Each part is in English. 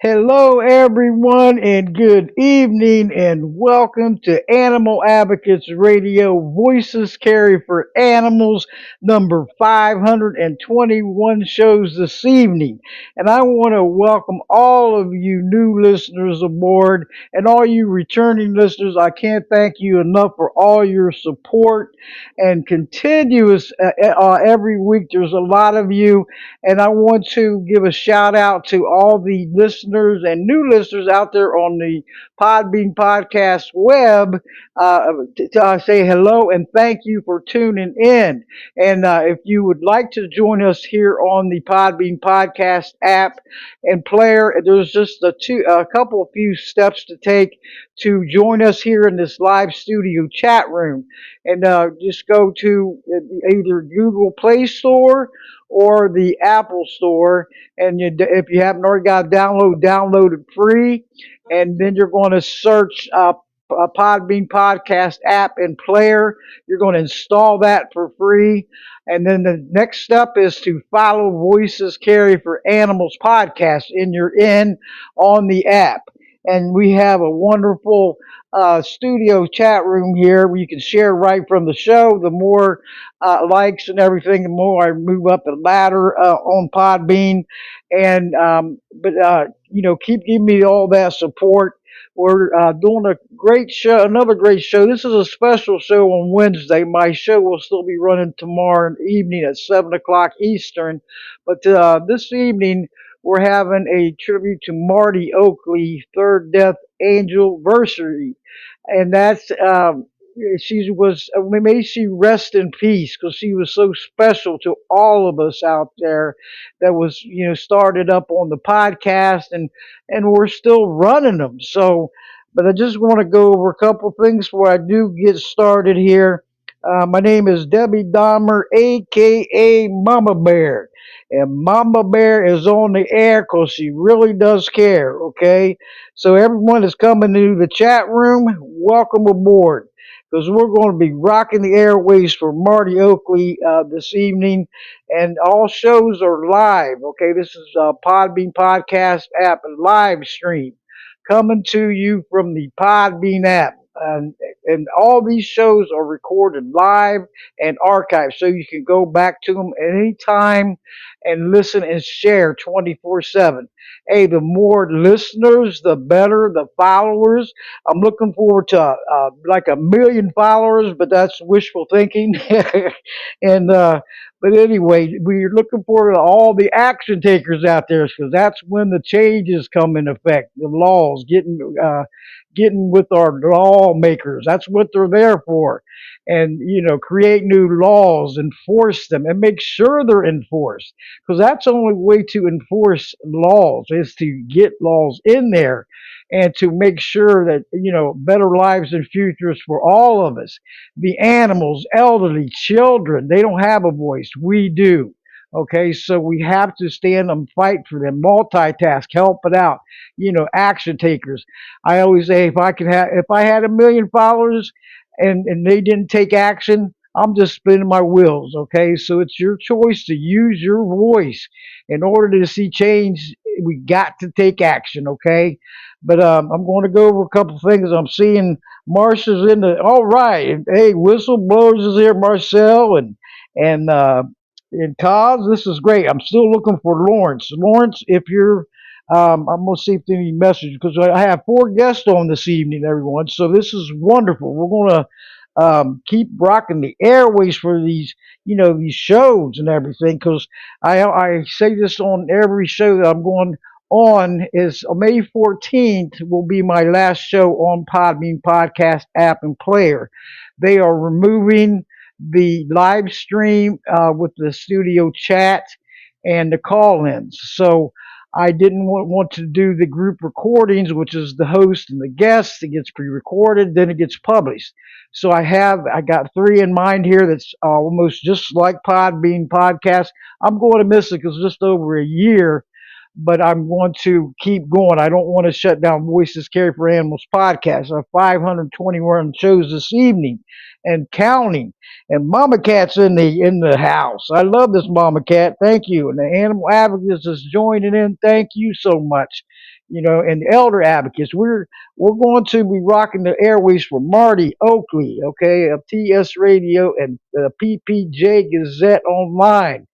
Hello, everyone, and good evening, and welcome to Animal Advocates Radio Voices Carry for Animals, number 521 shows this evening. And I want to welcome all of you new listeners aboard, and all you returning listeners. I can't thank you enough for all your support and continuous every week. There's a lot of you, and I want to give a shout out to all the listeners and new listeners out there on the Podbean Podcast web. Say hello and thank you for tuning in. And if you would like to join us here on the Podbean Podcast app and player, there's just a couple of few steps to take to join us here in this live studio chat room. And just go to either Google Play Store or the Apple Store. And if you haven't already got it download it free. And then you're going to search a Podbean Podcast app and player. You're going to install that for free. And then the next step is to follow Voices Carry for Animals podcast in your in on the app. And we have a wonderful studio chat room here where you can share right from the show. The more likes and everything, the more I move up the ladder on Podbean. And keep giving me all that support. We're doing a great show, another great show. This is a special show on Wednesday. My show will still be running tomorrow evening at 7 o'clock Eastern. But this evening, we're having a tribute to Marti Oakley, third death angel versary. And that's she was, may she rest in peace, because she was so special to all of us out there that was started up on the podcast, and we're still running them. So but I just want to go over a couple things before I do get started here. My name is Debbie Dahmer, aka Mama Bear, and Mama Bear is on the air because she really does care. Okay, so everyone is coming to the chat room. Welcome aboard, because we're going to be rocking the airways for Marti Oakley this evening, and all shows are live. Okay, this is a Podbean Podcast app live stream coming to you from the Podbean app. And all these shows are recorded live and archived, so you can go back to them anytime and listen and share 24/7. Hey, the more listeners, the better. The followers. I'm looking forward to like 1 million followers, but that's wishful thinking. and but anyway, we're looking forward to all the action takers out there, because that's when the changes come in effect. The laws, getting with our lawmakers. That's what they're there for. And, create new laws, enforce them, and make sure they're enforced. Because that's the only way to enforce laws, is to get laws in there and to make sure that, better lives and futures for all of us. The animals, elderly, children, they don't have a voice. We do. Okay, so we have to stand and fight for them, multitask, help it out, action takers. I always say, if I had 1 million followers and they didn't take action, I'm just spinning my wheels. Okay, so it's your choice to use your voice. In order to see change, we got to take action. Okay, but I'm going to go over a couple things. I'm seeing Marcia's in the. All right, hey, whistleblowers is here, Marcel and and Cos. This is great. I'm still looking for Lawrence. Lawrence, if you're I'm going to see if there's any messages because I have four guests on this evening, everyone. So this is wonderful. We're going to keep rocking the airways for these, these shows and everything. Because I say this on every show that I'm going on is May 14th will be my last show on Podbean podcast app and player. They are removing the live stream with the studio chat and the call-ins. So I didn't want to do the group recordings, which is the host and the guest. It gets pre-recorded, then it gets published. So I got three in mind here that's almost just like Podbean podcast. I'm going to miss it because it's just over a year, but I'm going to keep going. I don't want to shut down Voices Carry for Animals podcast. I have 521 shows this evening and counting. And Mama Cat's in the house. I love this Mama Cat. Thank you. And the animal advocates is joining in. Thank you so much. And the elder advocates. We're going to be rocking the airways for Marty Oakley, okay, of TS Radio and PPJ Gazette Online.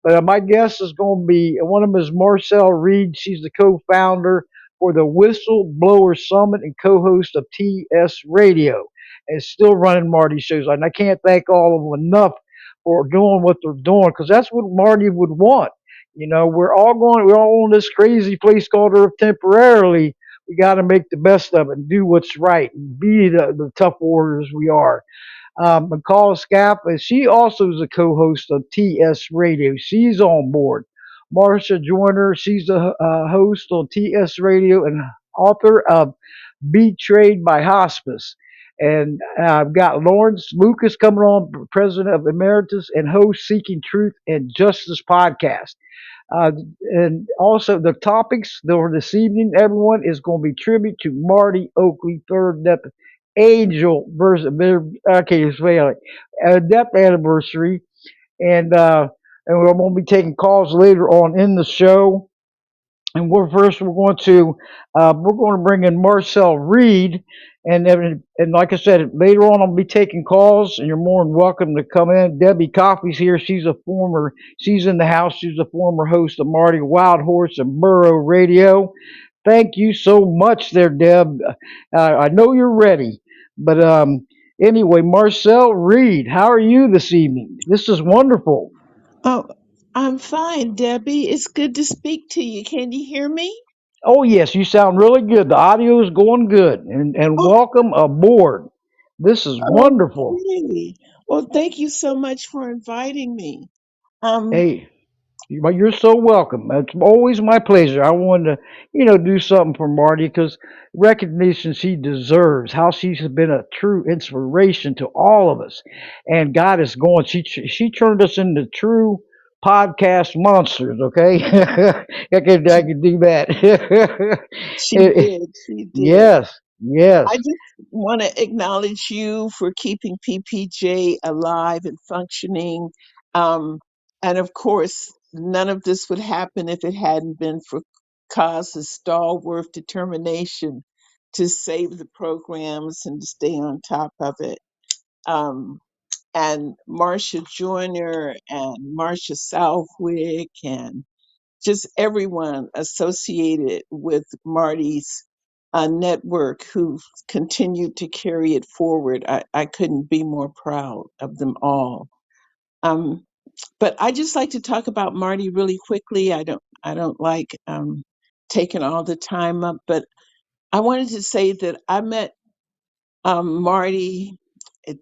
But my guest is going to be one of them is Marcel Reed. She's the co-founder for the Whistleblower Summit and co-host of TS Radio, and still running Marty's shows. And I can't thank all of them enough for doing what they're doing because that's what Marty would want. We're all in this crazy place called Earth temporarily. We got to make the best of it and do what's right and be the tough warriors we are. McCall Scappa, she also is a co-host of TS Radio. She's on board. Marcia Joyner, she's a host on TS Radio and author of Betrayed by Hospice. And I've got Lawrence Lucas coming on, president of Emeritus and host Seeking Truth and Justice podcast. Uh, and also the topics for this evening, everyone, is going to be tribute to Marty Oakley, third death angel versus okay, it's like death anniversary, and we're going to be taking calls later on in the show. And we're going to bring in Marcel Reed, and like I said, later on I'll be taking calls, and you're more than welcome to come in. Debbie Coffey's here. She's in the house. She's a former host of Marty Wild Horse and Burrow Radio. Thank you so much, there, Deb. I know you're ready, but anyway, Marcel Reed, how are you this evening? This is wonderful. Oh, I'm fine, Debbie. It's good to speak to you. Can you hear me? Oh yes, you sound really good. The audio is going good, and Oh, welcome aboard. This is wonderful. okay. Well, thank you so much for inviting me. Um, Hey, you're so welcome. It's always my pleasure. I wanted to, do something for Marty because recognition she deserves. How she's been a true inspiration to all of us, and God is going. She turned us into true podcast monsters. Okay, I can do that. she did. She did. Yes, I yes. just want to acknowledge you for keeping PPJ alive and functioning. Um, and of course, none of this would happen if it hadn't been for Kaz's stalwart determination to save the programs and to stay on top of it. Um, and Marcia Joyner and Marcia Southwick and just everyone associated with Marty's network who continued to carry it forward. I couldn't be more proud of them all. Um, but I just like to talk about Marty really quickly. I don't like taking all the time up, but I wanted to say that I met Marty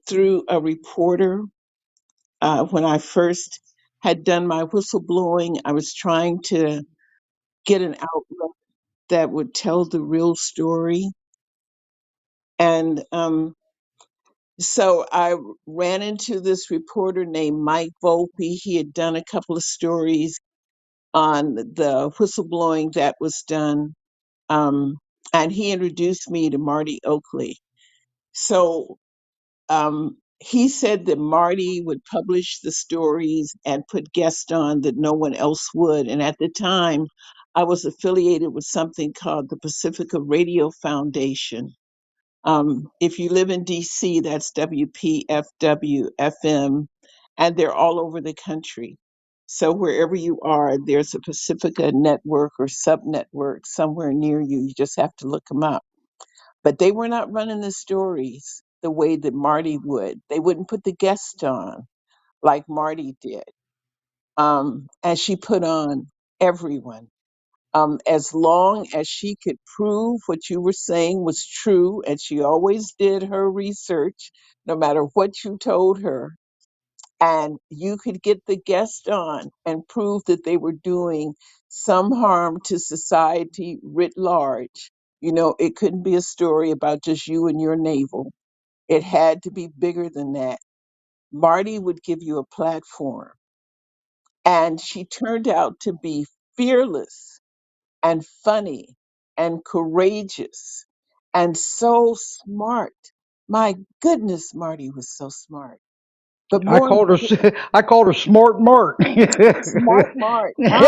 through a reporter when I first had done my whistleblowing. I was trying to get an outlet that would tell the real story. And so I ran into this reporter named Mike Volpe. He had done a couple of stories on the whistleblowing that was done. Um, and he introduced me to Marty Oakley. So He said that Marty would publish the stories and put guests on that no one else would. And at the time, I was affiliated with something called the Pacifica Radio Foundation. If you live in DC, that's WPFW FM, and they're all over the country. So wherever you are, there's a Pacifica network or sub network somewhere near you. You just have to look them up. But they were not running the stories the way that Marty would. They wouldn't put the guest on like Marty did. And she put on everyone. As long as she could prove what you were saying was true, and she always did her research, no matter what you told her, and you could get the guest on and prove that they were doing some harm to society writ large. You know, it couldn't be a story about just you and your navel. It had to be bigger than that. Marty would give you a platform, and she turned out to be fearless and funny and courageous and so smart. My goodness, Marty was so smart. But I more called her. I called her Smart Mart. Smart Mart. I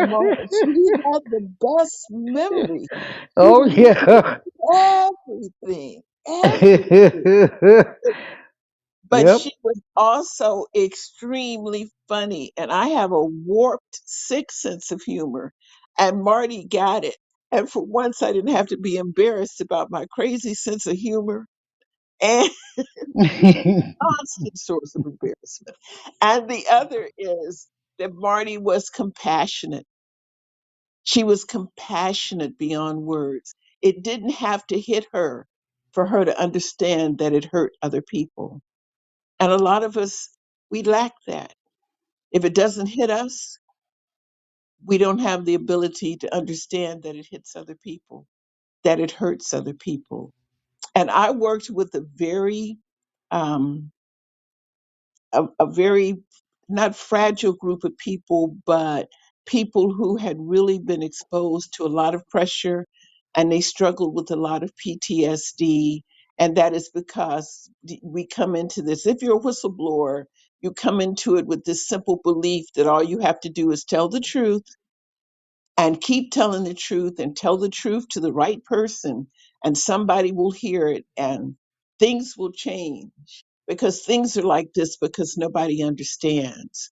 mean, she had the best memory. She Oh yeah. remembered everything, everything. But Yep. she was also extremely funny, and I have a warped, sick sense of humor, and Marty got it. And for once, I didn't have to be embarrassed about my crazy sense of humor and constant source of embarrassment. And the other is that Marty was compassionate. She was compassionate beyond words. It didn't have to hit her for her to understand that it hurt other people. And a lot of us, we lack that. If it doesn't hit us, we don't have the ability to understand that it hits other people, that it hurts other people. And I worked with um, a very not fragile group of people, but people who had really been exposed to a lot of pressure and they struggled with a lot of PTSD. And that is because we come into this. If you're a whistleblower, you come into it with this simple belief that all you have to do is tell the truth and keep telling the truth and tell the truth to the right person, and somebody will hear it and things will change because things are like this because nobody understands.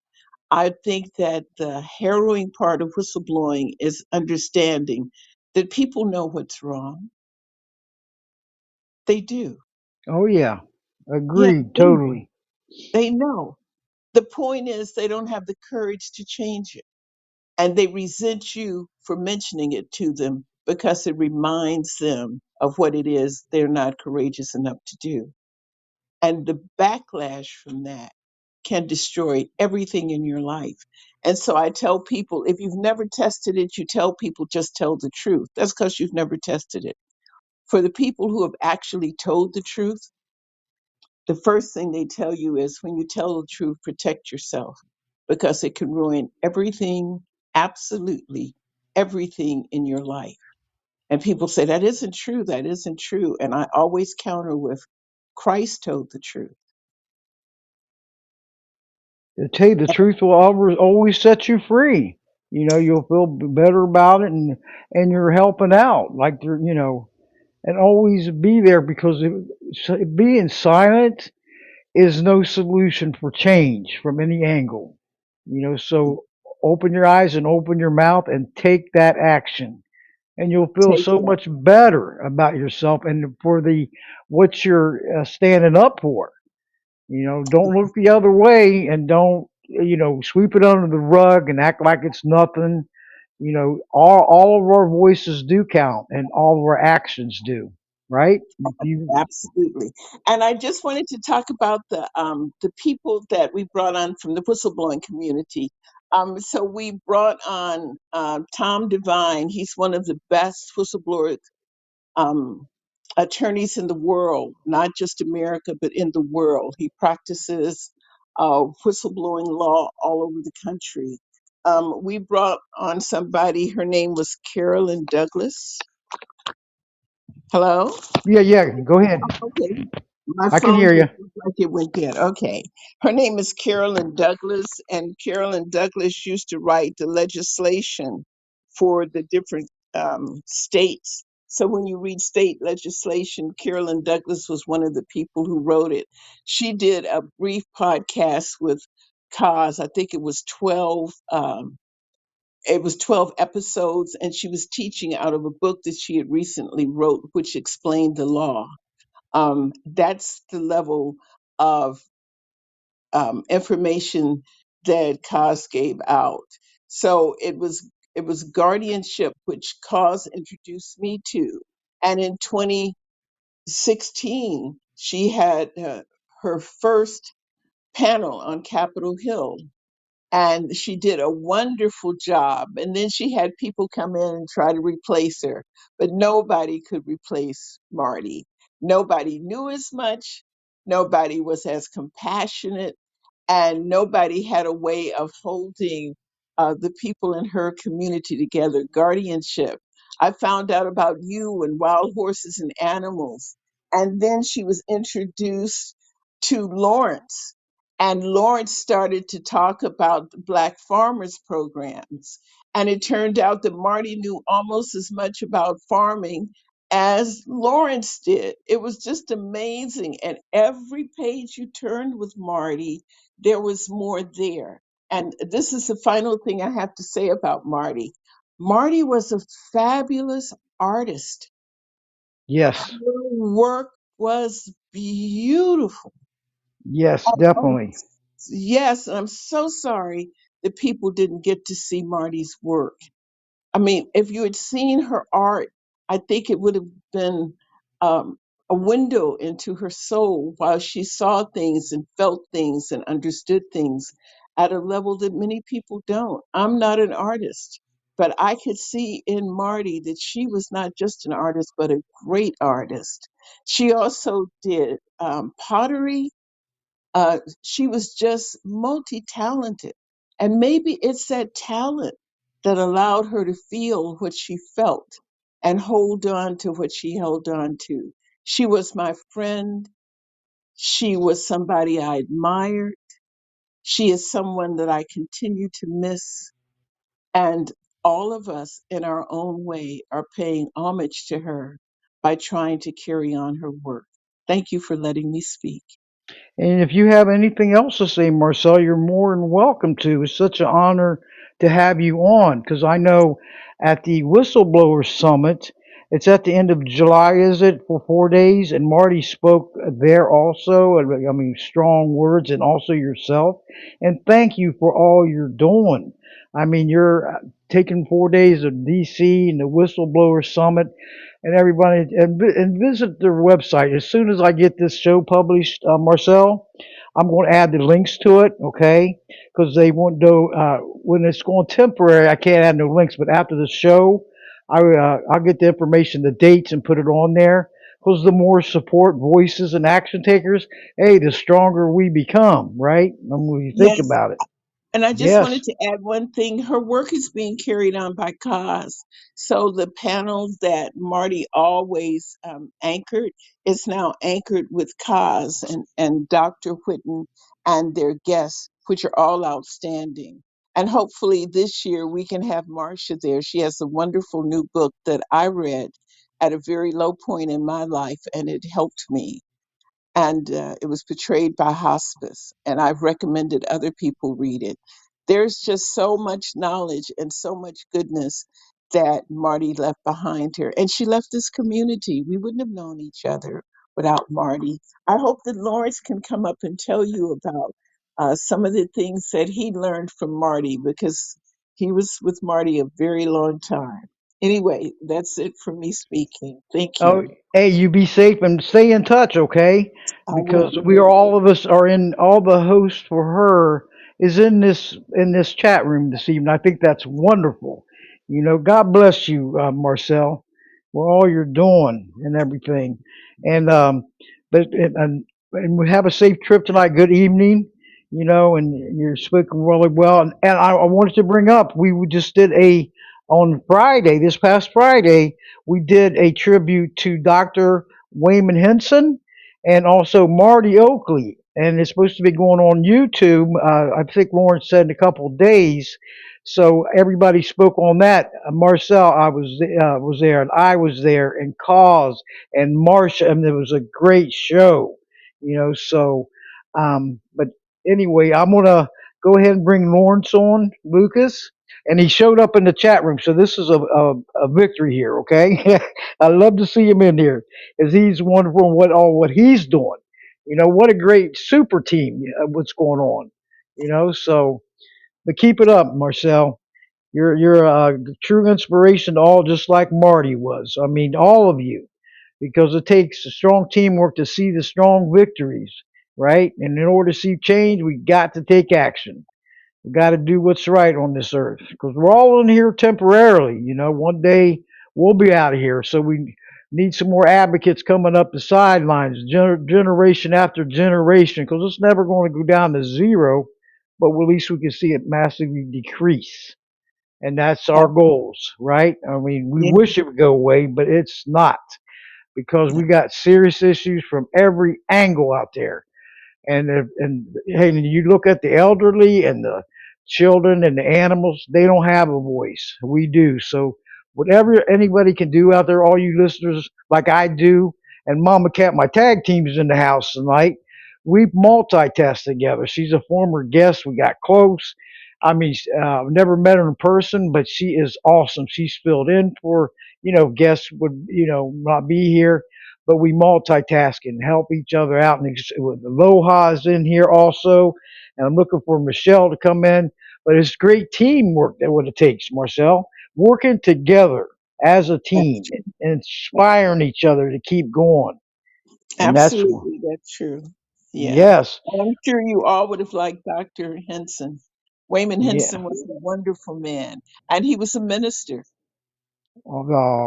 I think that the harrowing part of whistleblowing is understanding that people know what's wrong. They do. Oh yeah. Yeah, Agreed. they do. Totally. They know. The point is, they don't have the courage to change it. And they resent you for mentioning it to them because it reminds them of what it is they're not courageous enough to do. And the backlash from that can destroy everything in your life. And so I tell people, if you've never tested it, you tell people just tell the truth. That's because you've never tested it. For the people who have actually told the truth, the first thing they tell you is when you tell the truth, protect yourself because it can ruin everything, absolutely everything in your life. And people say, that isn't true, that isn't true. And I always counter with, Christ told the truth. To tell you the truth will always set you free. You'll feel better about it, and you're helping out. Like and always be there because being silent is no solution for change from any angle. So open your eyes and open your mouth and take that action, and you'll feel Take so it up. much better about yourself and for the what you're standing up for. Don't look the other way and don't sweep it under the rug and act like it's nothing. All of our voices do count and all of our actions do, right? If you Absolutely. And I just wanted to talk about the people that we brought on from the whistleblowing community. So we brought on Tom Devine. He's one of the best whistleblower um, attorneys in the world, not just America, but in the world. He practices whistleblowing law all over the country. We brought on somebody, her name was Carolyn Douglas. Hello? Yeah, yeah, go ahead. Okay. My I can phone hear you. just looked like it went dead. Okay. Her name is Carolyn Douglas, and Carolyn Douglas used to write the legislation for the different states. So when you read state legislation, Carolyn Douglas was one of the people who wrote it. She did a brief podcast with Cos. I think it was 12 episodes, and she was teaching out of a book that she had recently wrote, which explained the law. That's the level of information that Cos gave out. So it was guardianship, which Cos introduced me to, and in 2016 she had her first panel on Capitol Hill, and she did a wonderful job. And then she had people come in and try to replace her, but nobody could replace Marty. Nobody knew as much, nobody was as compassionate, and nobody had a way of holding the people in her community together. Guardianship. I found out about you and wild horses and animals. And then she was introduced to Lawrence. And Lawrence started to talk about the Black Farmers programs. And it turned out that Marty knew almost as much about farming as Lawrence did. It was just amazing. And every page you turned with Marty, there was more there. And this is the final thing I have to say about Marty. Marty was a fabulous artist. Her Yes. work was beautiful. Yes, Um, definitely. yes, and I'm so sorry that people didn't get to see Marty's work. I mean, if you had seen her art, I think it would have been um, a window into her soul while she saw things and felt things and understood things at a level that many people don't. I'm not an artist, but I could see in Marty that she was not just an artist, but a great artist. She also did pottery. She was just multi talented. And maybe it's that talent that allowed her to feel what she felt and hold on to what she held on to. She was my friend. She was somebody I admired. She is someone that I continue to miss. And all of us, in our own way, are paying homage to her by trying to carry on her work. Thank you for letting me speak. And if you have anything else to say, Marcel, you're more than welcome to. It's such an honor to have you on because I know at the Whistleblower Summit, it's at the end of July, is it, for 4 days? And Marty spoke there also. I mean, strong words, and also yourself. And thank you for all you're doing. I mean, you're taking 4 days of DC and the Whistleblower Summit and everybody and visit their website as soon as I get this show published, Marcel. I'm going to add the links to it, okay? Because they won't do when it's going temporary. I can't add no links, but after the show, I'll get the information, the dates, and put it on there. Because the more support, voices, and action takers, hey, the stronger we become, right? When you think Yes. about it. And I just Yes. wanted to add one thing. Her work is being carried on by Cause. So the panels that Marty always anchored is now anchored with Cause and Dr. Whitten and their guests, which are all outstanding. And hopefully this year we can have Marcia there. She has a wonderful new book that I read at a very low point in my life, and it helped me, and it was portrayed by hospice, and I've recommended other people read it. There's just so much knowledge and so much goodness that Marty left behind her, and she left this community. We wouldn't have known each other without Marty. I hope that Lawrence can come up and tell you about some of the things that he learned from Marty, because he was with Marty a very long time. Anyway, that's it for me speaking. Thank Oh, you. hey, you be safe and stay in touch, okay? I will. Because we are all of us are in all the hosts for her is in this chat room this evening. I think that's wonderful. You know, God bless you, Marcel, for all you're doing and everything. And and we have a safe trip tonight. Good evening. You know, and you're speaking really well. And I wanted to bring up we just did a on Friday, this past Friday we did a tribute to Dr. Wayman Henson, and also Marty Oakley. And it's supposed to be going on YouTube. I think Lawrence said in a couple of days. So everybody spoke on that. Marcel, I was there, and I was there, and Cause and Marsha, and it was a great show. So but anyway, I'm gonna go ahead and bring Lawrence on, Lucas, and he showed up in the chat room. So this is a victory here. Okay, I love to see him in here because he's wonderful in what he's doing. What a great super team. What's going on? So but keep it up, Marcel. You're a true inspiration to all, just like Marty was. I mean, all of you, because it takes a strong teamwork to see the strong victories, right? And in order to see change, we got to take action. We got to do what's right on this earth because we're all in here temporarily. One day we'll be out of here. So we need some more advocates coming up the sidelines, generation after generation, because it's never going to go down to zero, but at least we can see it massively decrease. And that's our Ab- goals, right? I mean, we yeah, wish it would go away, but it's not because we got serious issues from every angle out there. And hey, you look at the elderly and the children and the animals, they don't have a voice. We do. So whatever anybody can do out there, all you listeners like I do, and Mama Cat, my tag team is in the house tonight. We multitask together. She's a former guest. We got close. I mean, I've never met her in person, but she is awesome. She's filled in for, guests would, not be here, but we multitask and help each other out. And with Aloha is in here also, and I'm looking for Michelle to come in. But it's great teamwork that what it takes, Marcel, working together as a that's team true. and inspiring each other to keep going. And that's Absolutely, that's true. Yeah. yes, And I'm sure you all would have liked Dr. Henson. Wayman yeah. Henson was a wonderful man, and he was a minister.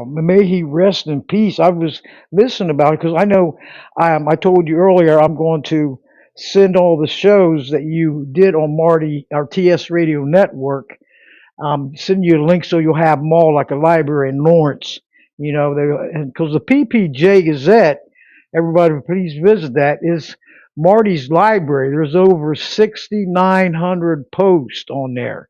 May he rest in peace. I was listening about it because I know I told you earlier I'm going to send all the shows that you did on Marty, our TS Radio network, send you a link so you'll have them all like a library in Lawrence. Because the PPJ Gazette, everybody please visit that, is Marty's library. There's over 6,900 posts on there.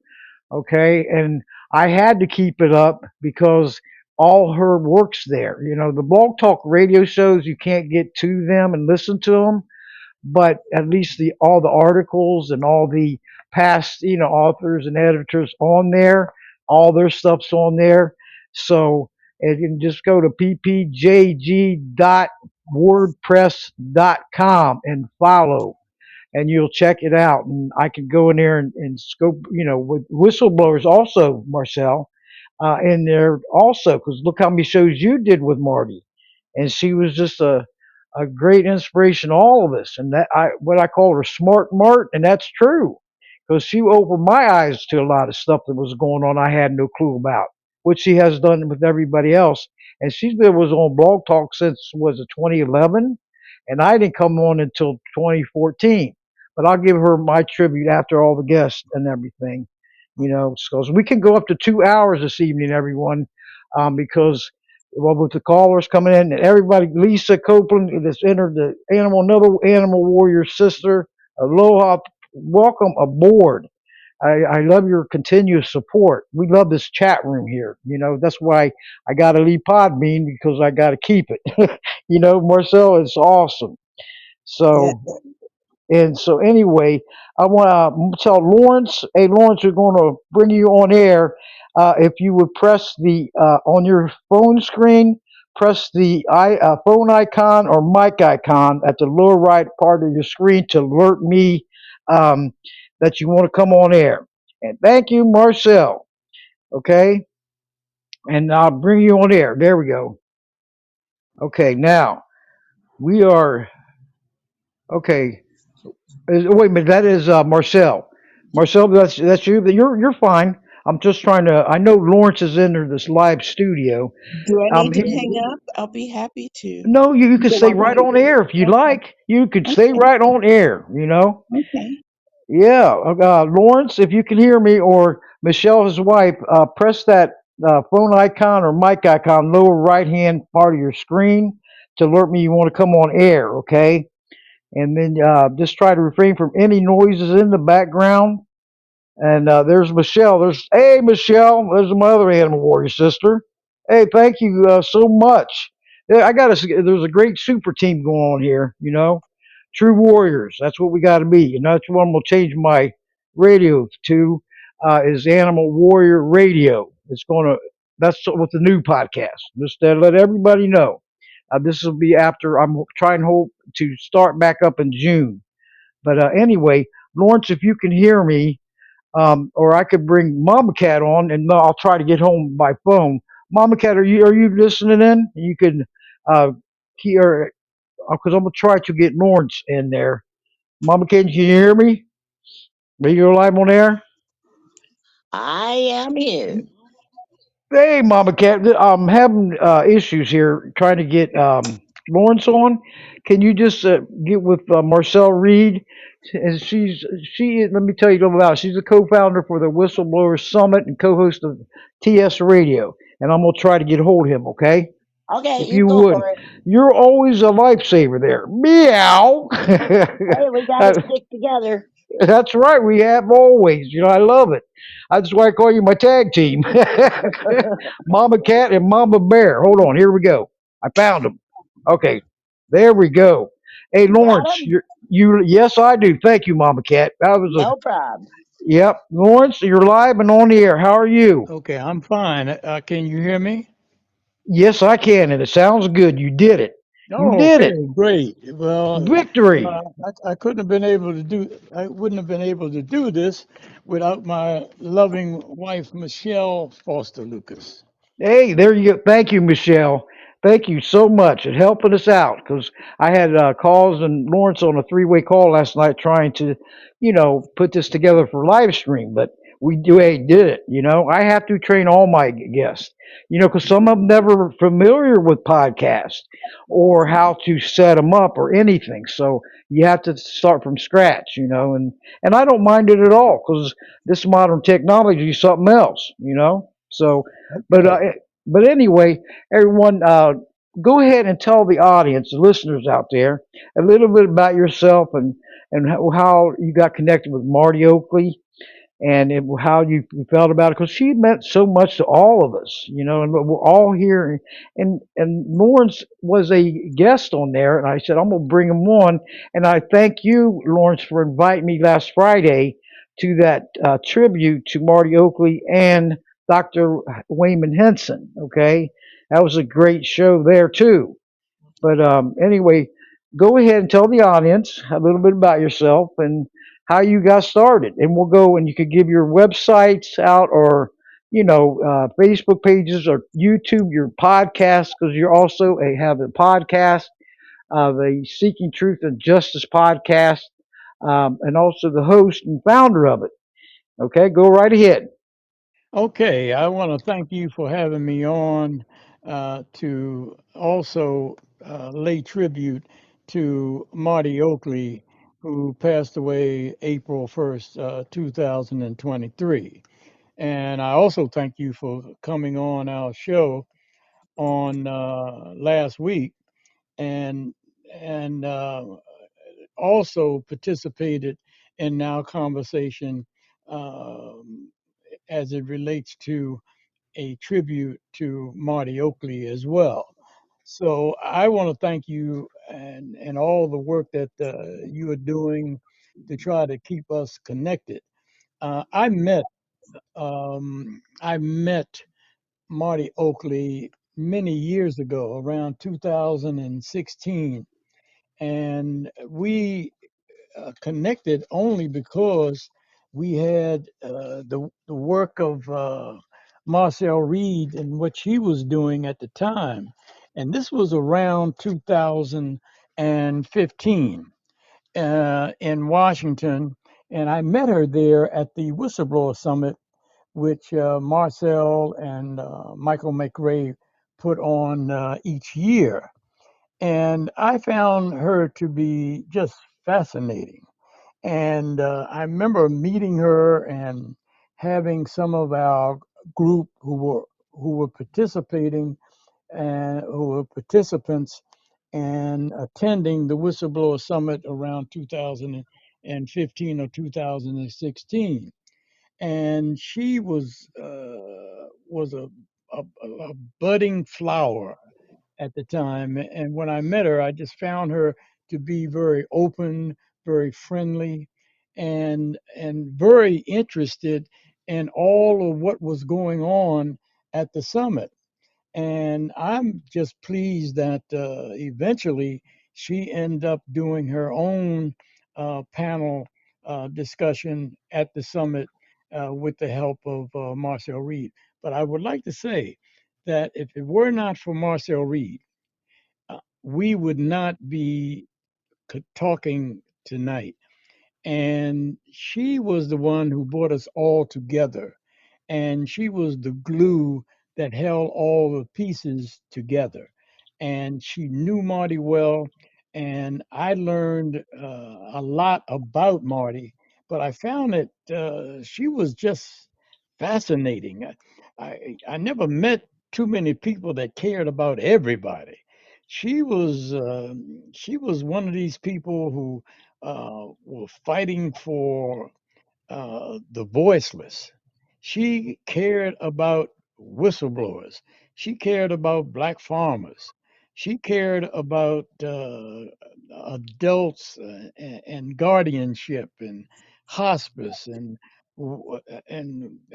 Okay, and I had to keep it up because all her works there. The blog talk radio shows you can't get to them and listen to them, but at least the all the articles and all the past authors and editors on there, all their stuff's on there. So you can just go to ppjg.wordpress.com and follow, and you'll check it out. And I can go in there and scope, with whistleblowers also, Marcel, in there also, because look how many shows you did with Marty, and she was just a great inspiration to all of us. And that what I call her smart Mart, and that's true, because she opened my eyes to a lot of stuff that was going on I had no clue about, which she has done with everybody else. And she's been was on Blog Talk since was it 2011, and I didn't come on until 2014. But I'll give her my tribute after all the guests and everything, because we can go up to 2 hours this evening, everyone, because well, with the callers coming in and everybody, Lisa Copeland that's entered the another animal warrior sister. Aloha, welcome aboard. I love your continuous support. We love this chat room here. That's why I got to leave Podbean because I got to keep it. Marcel, it's awesome. Yeah. So and so, anyway, I want to tell Lawrence, hey, Lawrence, we're going to bring you on air. If you would press the, on your phone screen, press the phone icon or mic icon at the lower right part of your screen to alert me um, that you want to come on air. And thank you, Marcel. Okay. And I'll bring you on air. There we go. Okay. Now we are, okay. Wait a minute, that is Marcel. Marcel, that's you. You're fine. I'm just trying to. I know Lawrence is in this live studio. Do I need to He, hang up? I'll be happy to. no, you You could don't stay want me right to? on air if you Okay. like. You could stay Okay. right on air. Okay. Yeah, Lawrence, if you can hear me, or Michelle, his wife, press that phone icon or mic icon lower right hand part of your screen to alert me you want to come on air, okay? And then just try to refrain from any noises in the background. And there's Michelle. Hey Michelle. There's my other animal warrior sister. Hey, thank you so much. Yeah, There's a great super team going on here. True warriors. That's what we got to be. And that's what I'm gonna change my radio to. Is Animal Warrior Radio. That's what the new podcast. Just to let everybody know. This will be after I'm trying hope to start back up in June. But anyway, Lawrence, if you can hear me, or I could bring Mama Cat on, and I'll try to get home by phone. Mama Cat, are you listening in? You can hear because I'm gonna try to get Lawrence in there. Mama Cat, can you hear me? Are you live on air? I am here. Hey, Mama Cat, I'm having issues here trying to get Lawrence on. Can you just get with Marcel Reed? And let me tell you a little about. She's a co-founder for the Whistleblower Summit and co-host of TS Radio. And I'm gonna try to get a hold of him. Okay, Okay, if you you go would. for it. You're always a lifesaver there. Meow. Hey, we got to stick together. That's right. We have always. I love it. That's why I call you my tag team. Mama Cat and Mama Bear. Hold on. Here we go. I found them. Okay. There we go. Hey, You got Lawrence. him? Yes, I do. Thank you, Mama Cat. No problem. Yep. Lawrence, you're live and on the air. How are you? Okay, I'm fine. Can you hear me? Yes, I can. And it sounds good. You did it. You Oh, did okay, it. great. Well, Victory. I couldn't have been able to do. I wouldn't have been able to do this without my loving wife, Michelle Foster Lucas. Hey, there you go. Thank you, Michelle. Thank you so much at helping us out because I had calls and Lawrence on a three-way call last night trying to, put this together for live stream. But we did it. I have to train all my guests, because some of them never familiar with podcasts or how to set them up or anything. So you have to start from scratch, and I don't mind it at all because this modern technology is something else, So. But Okay. anyway, everyone, go ahead and tell the audience, the listeners out there, a little bit about yourself and how you got connected with Marty Oakley and how you felt about it because she meant so much to all of us, and we're all here. And Lawrence was a guest on there, and I said I'm gonna bring him on, and I thank you, Lawrence, for inviting me last Friday to that tribute to Marty Oakley and Dr. Wayman Henson. Okay, that was a great show there too. But anyway, go ahead and tell the audience a little bit about yourself and how you got started. And we'll go and you could give your websites out or, Facebook pages or YouTube, your podcast, because you're also have a podcast, the Seeking Truth and Justice podcast, and also the host and founder of it. Okay, go right ahead. Okay, I want to thank you for having me on to also lay tribute to Marty Oakley, who passed away April 1st, 2023. And I also thank you for coming on our show on last week and and also participated in our conversation um, as it relates to a tribute to Marty Oakley as well. So I want to thank you and all the work that you are doing to try to keep us connected. Uh, I met I met Marty Oakley many years ago, around 2016, and we connected only because we had the work of Marcel Reed and what she was doing at the time, and this was around 2015 in Washington, and I met her there at the Whistleblower Summit which Marcel and Michael McRae put on each year. And I found her to be just fascinating. And I remember meeting her and having some of our group who were participating and who were participants and attending the Whistleblower Summit around 2015 or 2016. And she was a budding flower at the time. And when I met her, I just found her to be very open, very friendly, and very interested in all of what was going on at the summit. And I'm just pleased that eventually she ended up doing her own panel discussion at the summit with the help of Marcel Reed. But I would like to say that if it were not for Marcel Reed, we would not be talking tonight. And she was the one who brought us all together. And she was the glue that held all the pieces together. And she knew Marty well. And I learned a lot about Marty, but I found that she was just fascinating. I never met too many people that cared about everybody. She was one of these people who were fighting for the voiceless. She cared about whistleblowers. She cared about black farmers. She cared about adults and guardianship and hospice and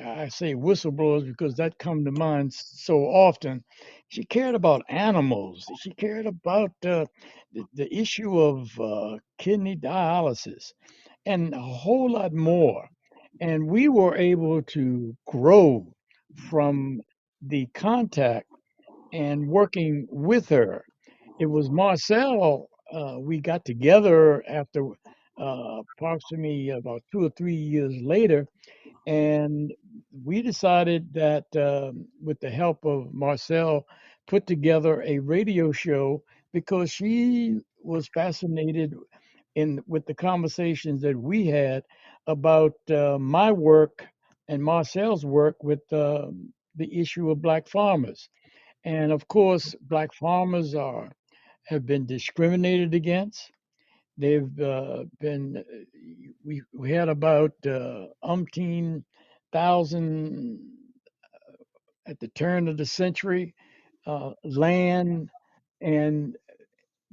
I say whistleblowers because that come to mind so often. She cared about animals. She cared about the issue of kidney dialysis and a whole lot more. And we were able to grow from the contact and working with her. It was Marcel. We got together after approximately about 2 or 3 years later, and we decided that with the help of Marcel, put together a radio show because she was fascinated in with the conversations that we had about my work and Marcel's work with the issue of black farmers. And of course, black farmers are have been discriminated against. They've been we had about umpteen thousand at the turn of the century land, and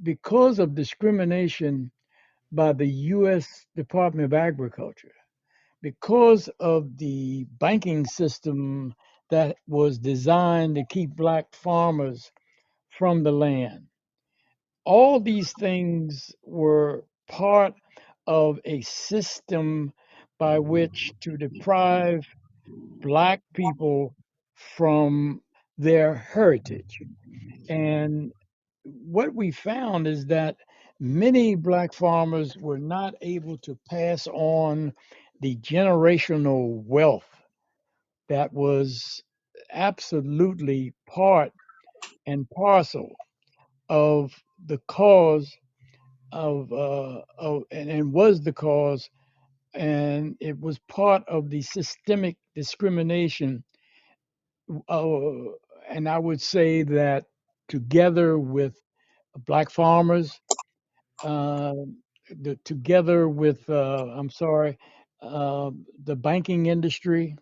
because of discrimination by the U.S. Department of Agriculture, because of the banking system that was designed to keep black farmers from the land. All these things were part of a system by which to deprive black people from their heritage. And what we found is that many black farmers were not able to pass on the generational wealth that was absolutely part and parcel of the cause and was the cause, and it was part of the systemic discrimination. uh, and I would say that together with black farmers, uh, together with I'm sorry, the banking industry,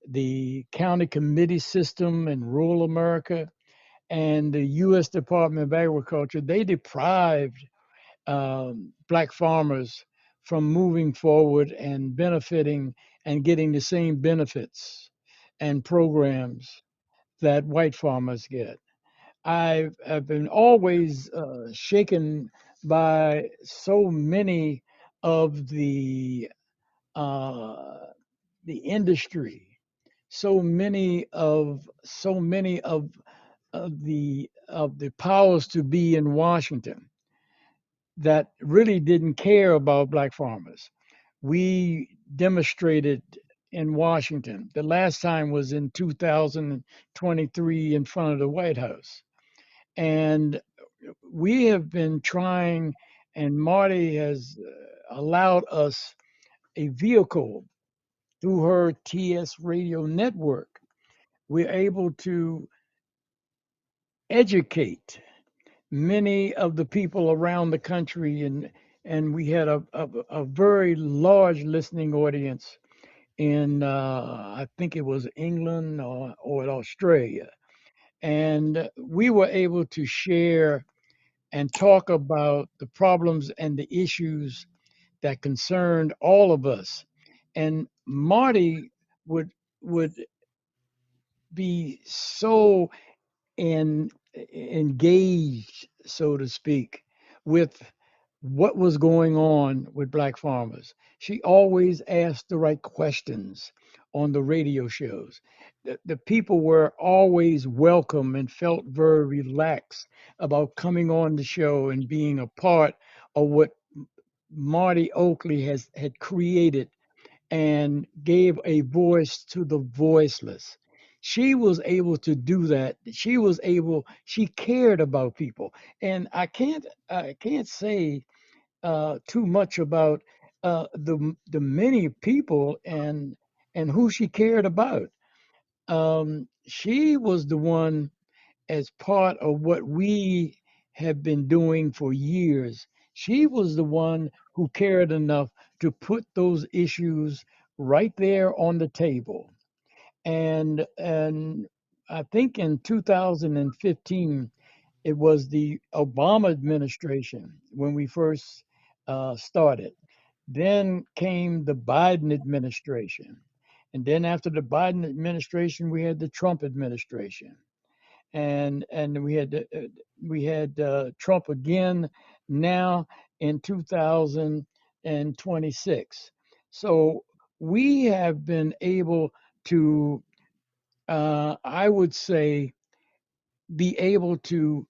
the county committee system in rural America, and the U.S. Department of Agriculture, they deprived black farmers from moving forward and benefiting and getting the same benefits and programs that white farmers get. I've been always shaken by so many of uh, the industry, so many of the powers to be in Washington that really didn't care about black farmers. We demonstrated in Washington. The last time was in 2023 in front of the White House. And we have been trying, and Marty has allowed us a vehicle through her TS radio network. We're able to educate many of the people around the country, and we had a very large listening audience in I think it was England or Australia, and we were able to share and talk about the problems and the issues that concerned all of us. And Marty would would be so in engaged, so to speak, with what was going on with black farmers. She always asked the right questions on the radio shows. The people were always welcome and felt very relaxed about coming on the show and being a part of what Marty Oakley had created and gave a voice to the voiceless. She was able to do that. She cared about people. And I can't say too much about the many people and who she cared about. She was the one, as part of what we have been doing for years. She was the one who cared enough to put those issues right there on the table. And I think in 2015 it was the Obama administration when we first started. Then came the Biden administration. And then after the Biden administration, we had the Trump administration, and we had Trump again now in 2026. So we have been able to, I would say, be able to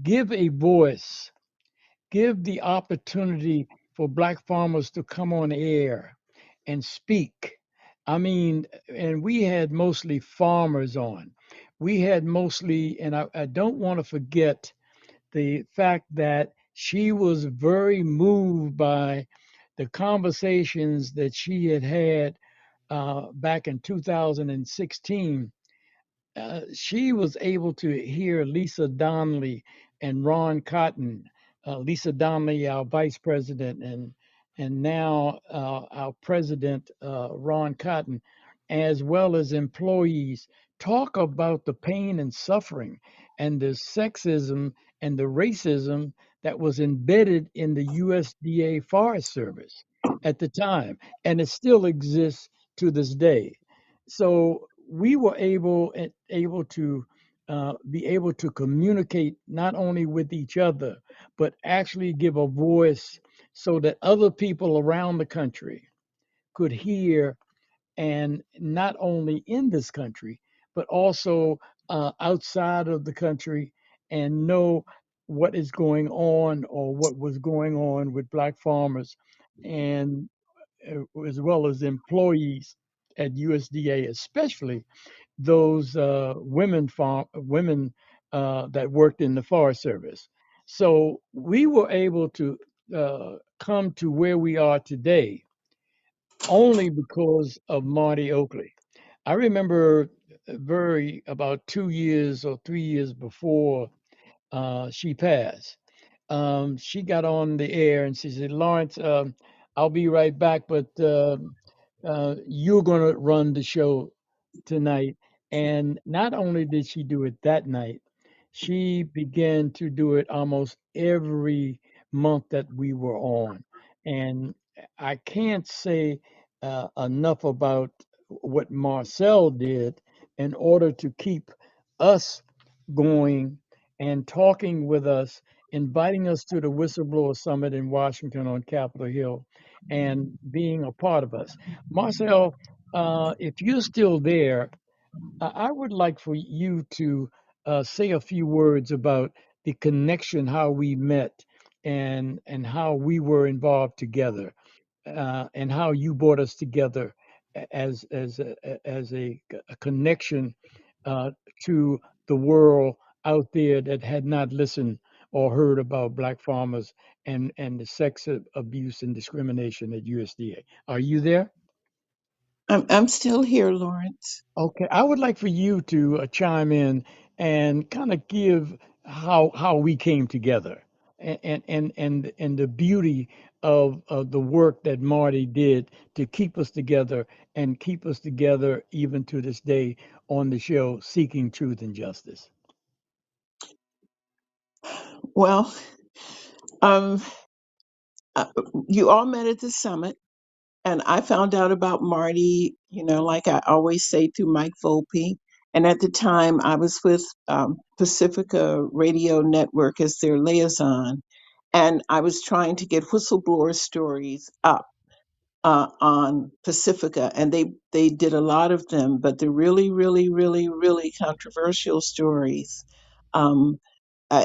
give a voice, give the opportunity for black farmers to come on air and speak. I mean, and we had mostly farmers on. We had mostly, and I don't want to forget the fact that she was very moved by the conversations that she had had back in 2016. She was able to hear Lisa Donnelly and Ron Cotton. Lisa Donnelly, our vice president, and now our president, Ron Cotton, as well as employees, talk about the pain and suffering and the sexism and the racism that was embedded in the USDA Forest Service at the time, and it still exists to this day. So we were able to be able to communicate not only with each other, but actually give a voice so that other people around the country could hear, and not only in this country, but also outside of the country, and know what is going on or what was going on with black farmers, and as well as employees at USDA, especially those women that worked in the Forest Service. So we were able to come to where we are today only because of Marty Oakley. I remember very about 2 years or 3 years before she passed. She got on the air and she said, "Lawrence, I'll be right back, but you're going to run the show tonight." And not only did she do it that night, she began to do it almost every month that we were on. And I can't say enough about what Marcel did in order to keep us going and talking with us, inviting us to the Whistleblower Summit in Washington on Capitol Hill, and being a part of us. Marcel, if you're still there, I would like for you to say a few words about the connection, how we met, and how we were involved together, and how you brought us together as a connection uh, to the world out there that had not listened or heard about black farmers and the sex abuse and discrimination at USDA. Are you there? I'm still here, Lawrence. Okay, I would like for you to chime in and kind of give how we came together, and the beauty of the work that Marty did to keep us together and keep us together even to this day on the show Seeking Truth and Justice. Well, um, uh, you all met at the summit, and I found out about Marty, like I always say, through Mike Volpe. And at the time, I was with Pacifica Radio Network as their liaison, and I was trying to get whistleblower stories up on Pacifica, and they did a lot of them, but the really, really, really, really controversial stories. Um,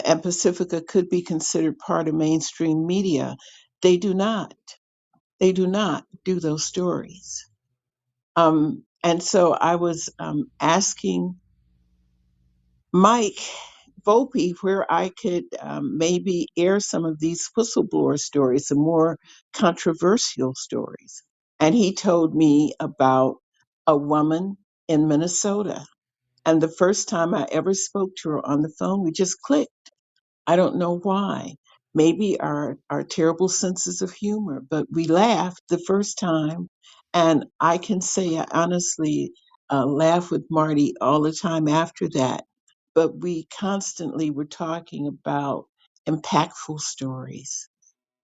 and Pacifica could be considered part of mainstream media. They do not. They do not do those stories. And so I was asking Mike Volpe where I could maybe air some of these whistleblower stories, the more controversial stories. And he told me about a woman in Minnesota. And the first time I ever spoke to her on the phone, we just clicked. I don't know why. Maybe our terrible senses of humor, but we laughed the first time. And I can say I honestly laugh with Marty all the time after that. But we constantly were talking about impactful stories,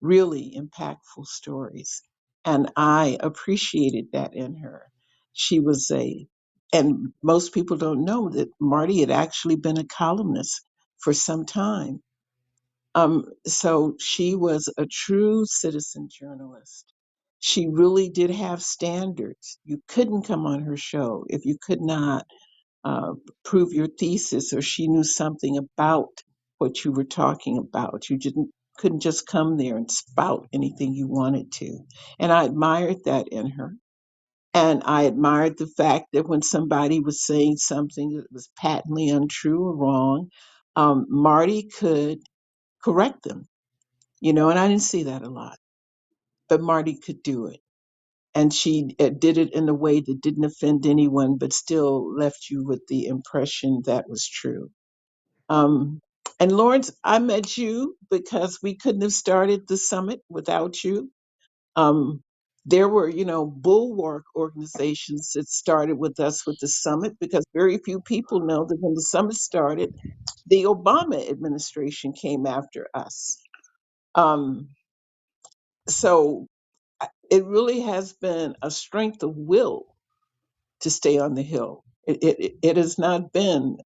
really impactful stories. And I appreciated that in her. She was and most people don't know that Marty had actually been a columnist for some time. So she was a true citizen journalist. She really did have standards. You couldn't come on her show if you could not uh, prove your thesis or she knew something about what you were talking about. You didn't couldn't just come there and spout anything you wanted to. And I admired that in her. And I admired the fact that when somebody was saying something that was patently untrue or wrong, Marty could correct them, and I didn't see that a lot, but Marty could do it. And she did it in a way that didn't offend anyone, but still left you with the impression that was true. Um, and Lawrence, I met you because we couldn't have started the summit without you. Um, there were, bulwark organizations that started with us with the summit because very few people know that when the summit started, the Obama administration came after us. Um, so it really has been a strength of will to stay on the hill. It has not been,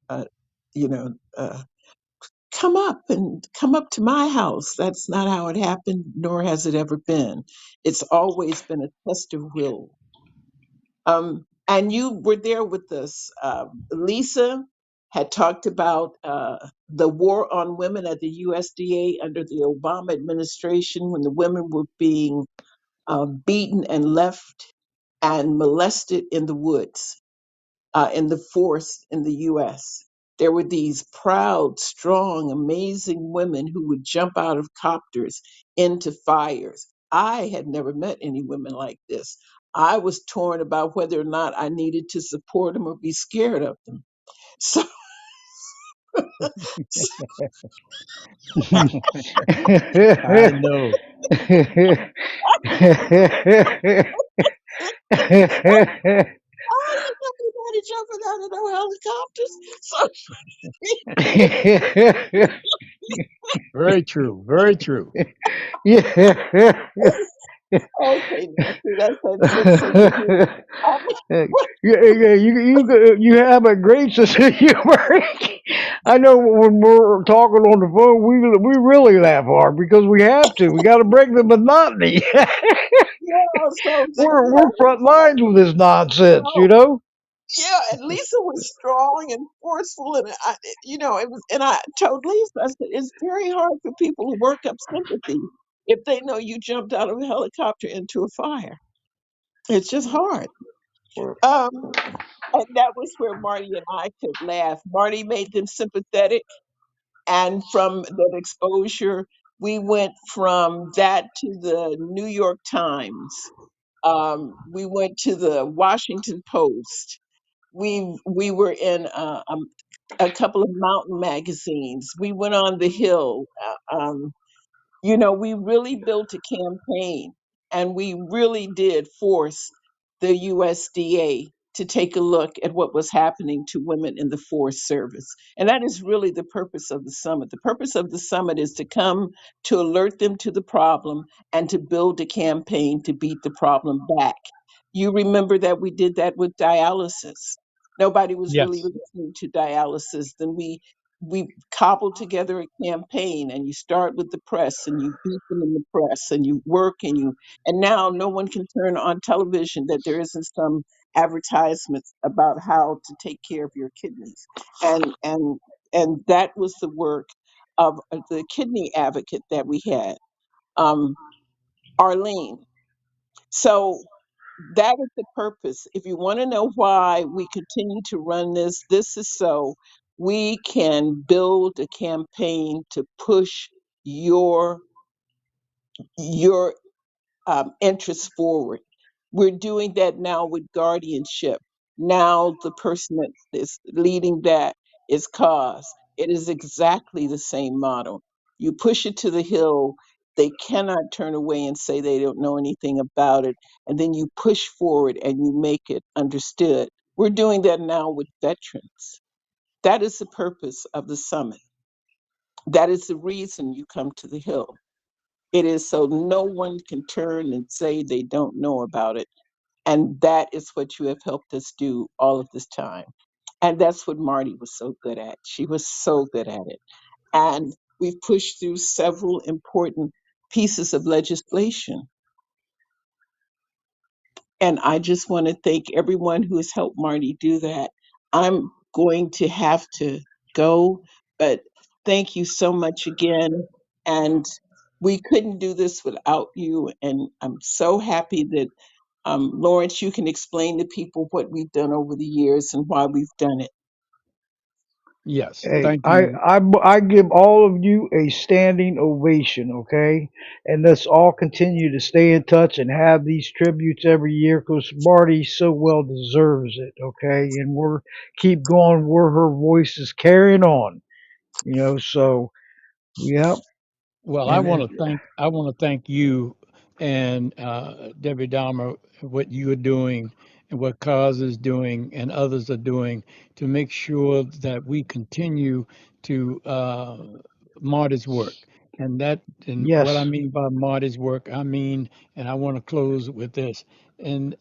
you know, come up to my house. That's not how it happened, nor has it ever been. It's always been a test of will. And you were there with us. Lisa had talked about the war on women at the USDA under the Obama administration when the women were being beaten and left and molested in the woods, in the forest in the US. There were these proud, strong, amazing women who would jump out of copters into fires. I had never met any women like this. I was torn about whether or not I needed to support them or be scared of them. So, I know. I didn't know anybody jumping out of no helicopters. So, Very true. Very true. Yeah. okay, now see, that's that sense of humor. Um, Yeah, yeah, you have a great sense of humor. I know when we're talking on the phone, we really laugh hard because we have to. We got to break the monotony. yeah, so We're front lines with this nonsense, no, you know. yeah, and Lisa was strong and forceful, and it was. And I told Lisa, I said, it's very hard for people to work up sympathy if they know you jumped out of a helicopter into a fire. It's just hard. Um, and that was where Marty and I could laugh. Marty made them sympathetic, and from that exposure, we went from that to the New York Times. We went to the Washington Post. we were in a couple of mountain magazines. We went on the Hill. We really built a campaign, and we really did force the USDA to take a look at what was happening to women in the Forest Service. And that is really the purpose of the summit. The purpose of the summit is to come to alert them to the problem and to build a campaign to beat the problem back. You remember that we did that with dialysis. Nobody was really Yes. listening to dialysis. Then we cobbled together a campaign, and you start with the press and you beat them in the press and you work and now no one can turn on television that there isn't some advertisements about how to take care of your kidneys. And and and that was the work of the kidney advocate that we had, um Arlene. So that is the purpose. If you want to know why we continue to run this is so we can build a campaign to push your your interests forward. We're doing that now with guardianship. Now the person that is leading that is Cause. It is exactly the same model. You push it to the hill, they cannot turn away and say they don't know anything about it. And then you push forward and you make it understood. We're doing that now with veterans. That is the purpose of the summit. That is the reason you come to the hill. It is so no one can turn and say they don't know about it. And that is what you have helped us do all of this time. And that's what Marty was so good at. She was so good at it. And we've pushed through several important pieces of legislation. And I just want to thank everyone who has helped Marty do that. I'm going to have to go, but thank you so much again. And we couldn't do this without you. And I'm so happy that, Lawrence, you can explain to people what we've done over the years and why we've done it. Yes. Hey, Thank you. I give all of you a standing ovation, okay? And let's all continue to stay in touch and have these tributes every year because Marty so well deserves it, okay? And we're keep going where her voice is carrying on, so yep. Well, And I want to thank you and Debbie Dahmer, what you are doing and what Cause is doing and others are doing to make sure that we continue to Marty's work. And what I yes, mean by Marty's work, I mean, and I want to close with this. And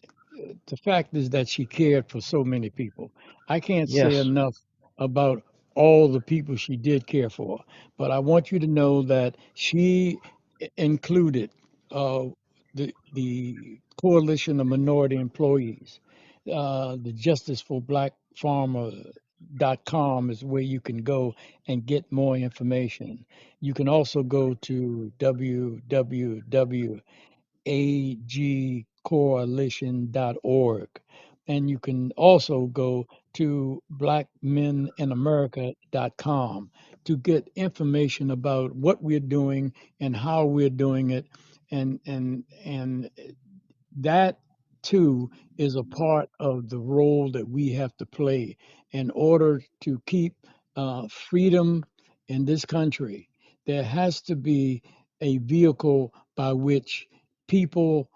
the fact is that she cared for so many people. I can't say yes, enough about all the people she did care for, but I want you to know that she included uh, the Coalition of Minority Employees, the Justice for Black Farmer.com is where you can go and get more information. You can also go to www.agcoalition.org. And you can also go to blackmeninamerica.com to get information about what we're doing and how we're doing it. And that too is a part of the role that we have to play in order to keep freedom in this country. There has to be a vehicle by which people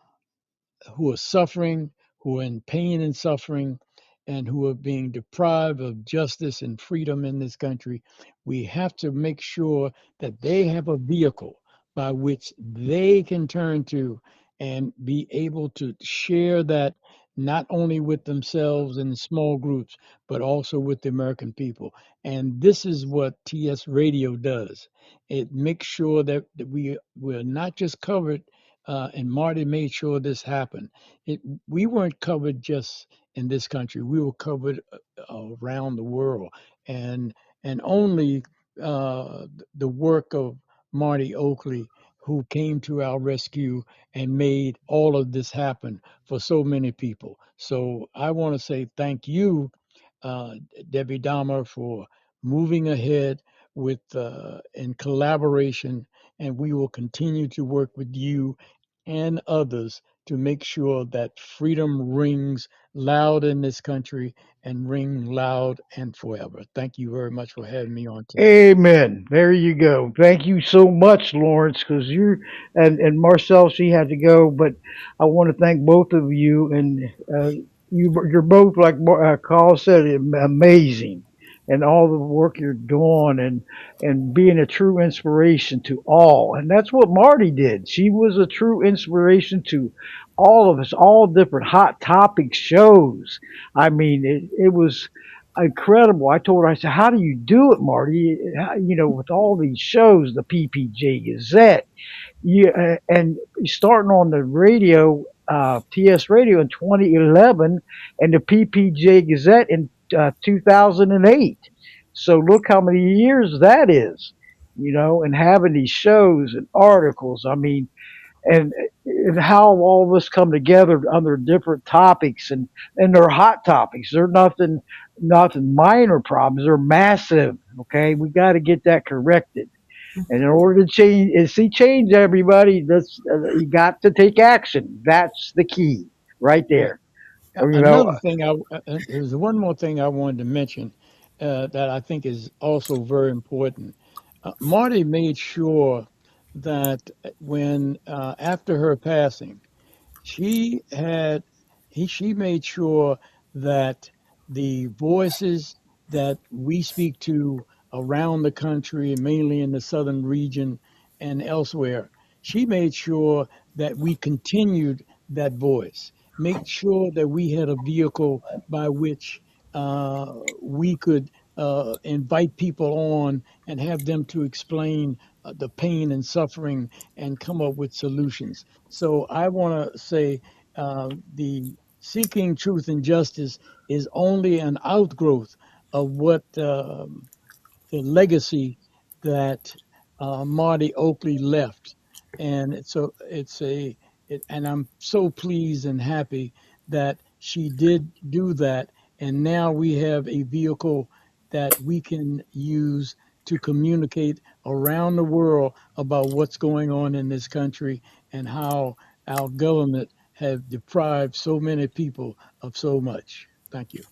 who are suffering, who are in pain and suffering, and who are being deprived of justice and freedom in this country, we have to make sure that they have a vehicle by which they can turn to and be able to share that not only with themselves in small groups, but also with the American people. And this is what TS Radio does. It makes sure that we're not just covered and Marty made sure this happened. We weren't covered just in this country; we were covered around the world, and only the work of Marty Oakley, who came to our rescue and made all of this happen for so many people. So I want to say thank you, uh, Debbie Dahmer, for moving ahead with in collaboration, and we will continue to work with you and others to make sure that freedom rings loud in this country and ring loud and forever. Thank you very much for having me on tonight. Amen. There you go. Thank you so much, Lawrence, because you and Marcel, she had to go, but I want to thank both of you. And you're both, like Carl said, amazing, and all the work you're doing, and being a true inspiration to all. And that's what Marty did. She was a true inspiration to all of us, all different hot topic shows. I mean, it was incredible. I told her, I said, "How do you do it, Marty? With all these shows, the PPJ Gazette, and starting on the radio, TS Radio in 2011, and the PPJ Gazette in 2008. So look how many years that is, and having these shows and articles. I mean, and how all of us come together under different topics, and they're hot topics. They're nothing minor problems. They're massive. Okay, we got to get that corrected. And in order to change, everybody, you got to take action. That's the key right Yeah. there. Or, Another thing, there's one more thing I wanted to mention that I think is also very important. Marty made sure that when after her passing, she had she made sure that the voices that we speak to around the country, mainly in the southern region and elsewhere, she made sure that we continued that voice, make sure that we had a vehicle by which we could invite people on and have them to explain the pain and suffering and come up with solutions. So I want to say the seeking truth and justice is only an outgrowth of what the legacy that Marty Oakley left, and and I'm so pleased and happy that she did do that, and now we have a vehicle that we can use to communicate around the world about what's going on in this country and how our government have deprived so many people of so much. Thank you.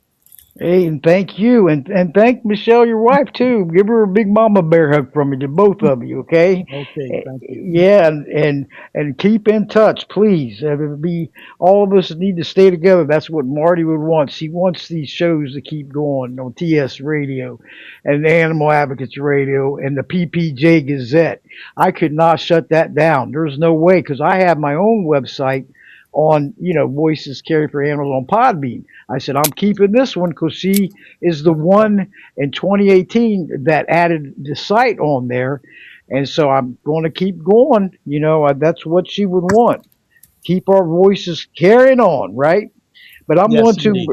hey, and thank you, and thank Michelle, your wife too. Give her a big mama bear hug from me to both of you, okay? Okay, thank you. Yeah, and keep in touch, please. It'd be all of us need to stay together. That's what Marty would want. She wants these shows to keep going on TS Radio, and the Animal Advocates Radio, and the PPJ Gazette. I could not shut that down. There's no way, because I have my own website on Voices Carry for Animals on Podbean. I said, I'm keeping this one because she is the one in 2018 that added the site on there. And so I'm going to keep going. That's what she would want. Keep our voices carrying on, right? But I'm going Yes, to, indeed.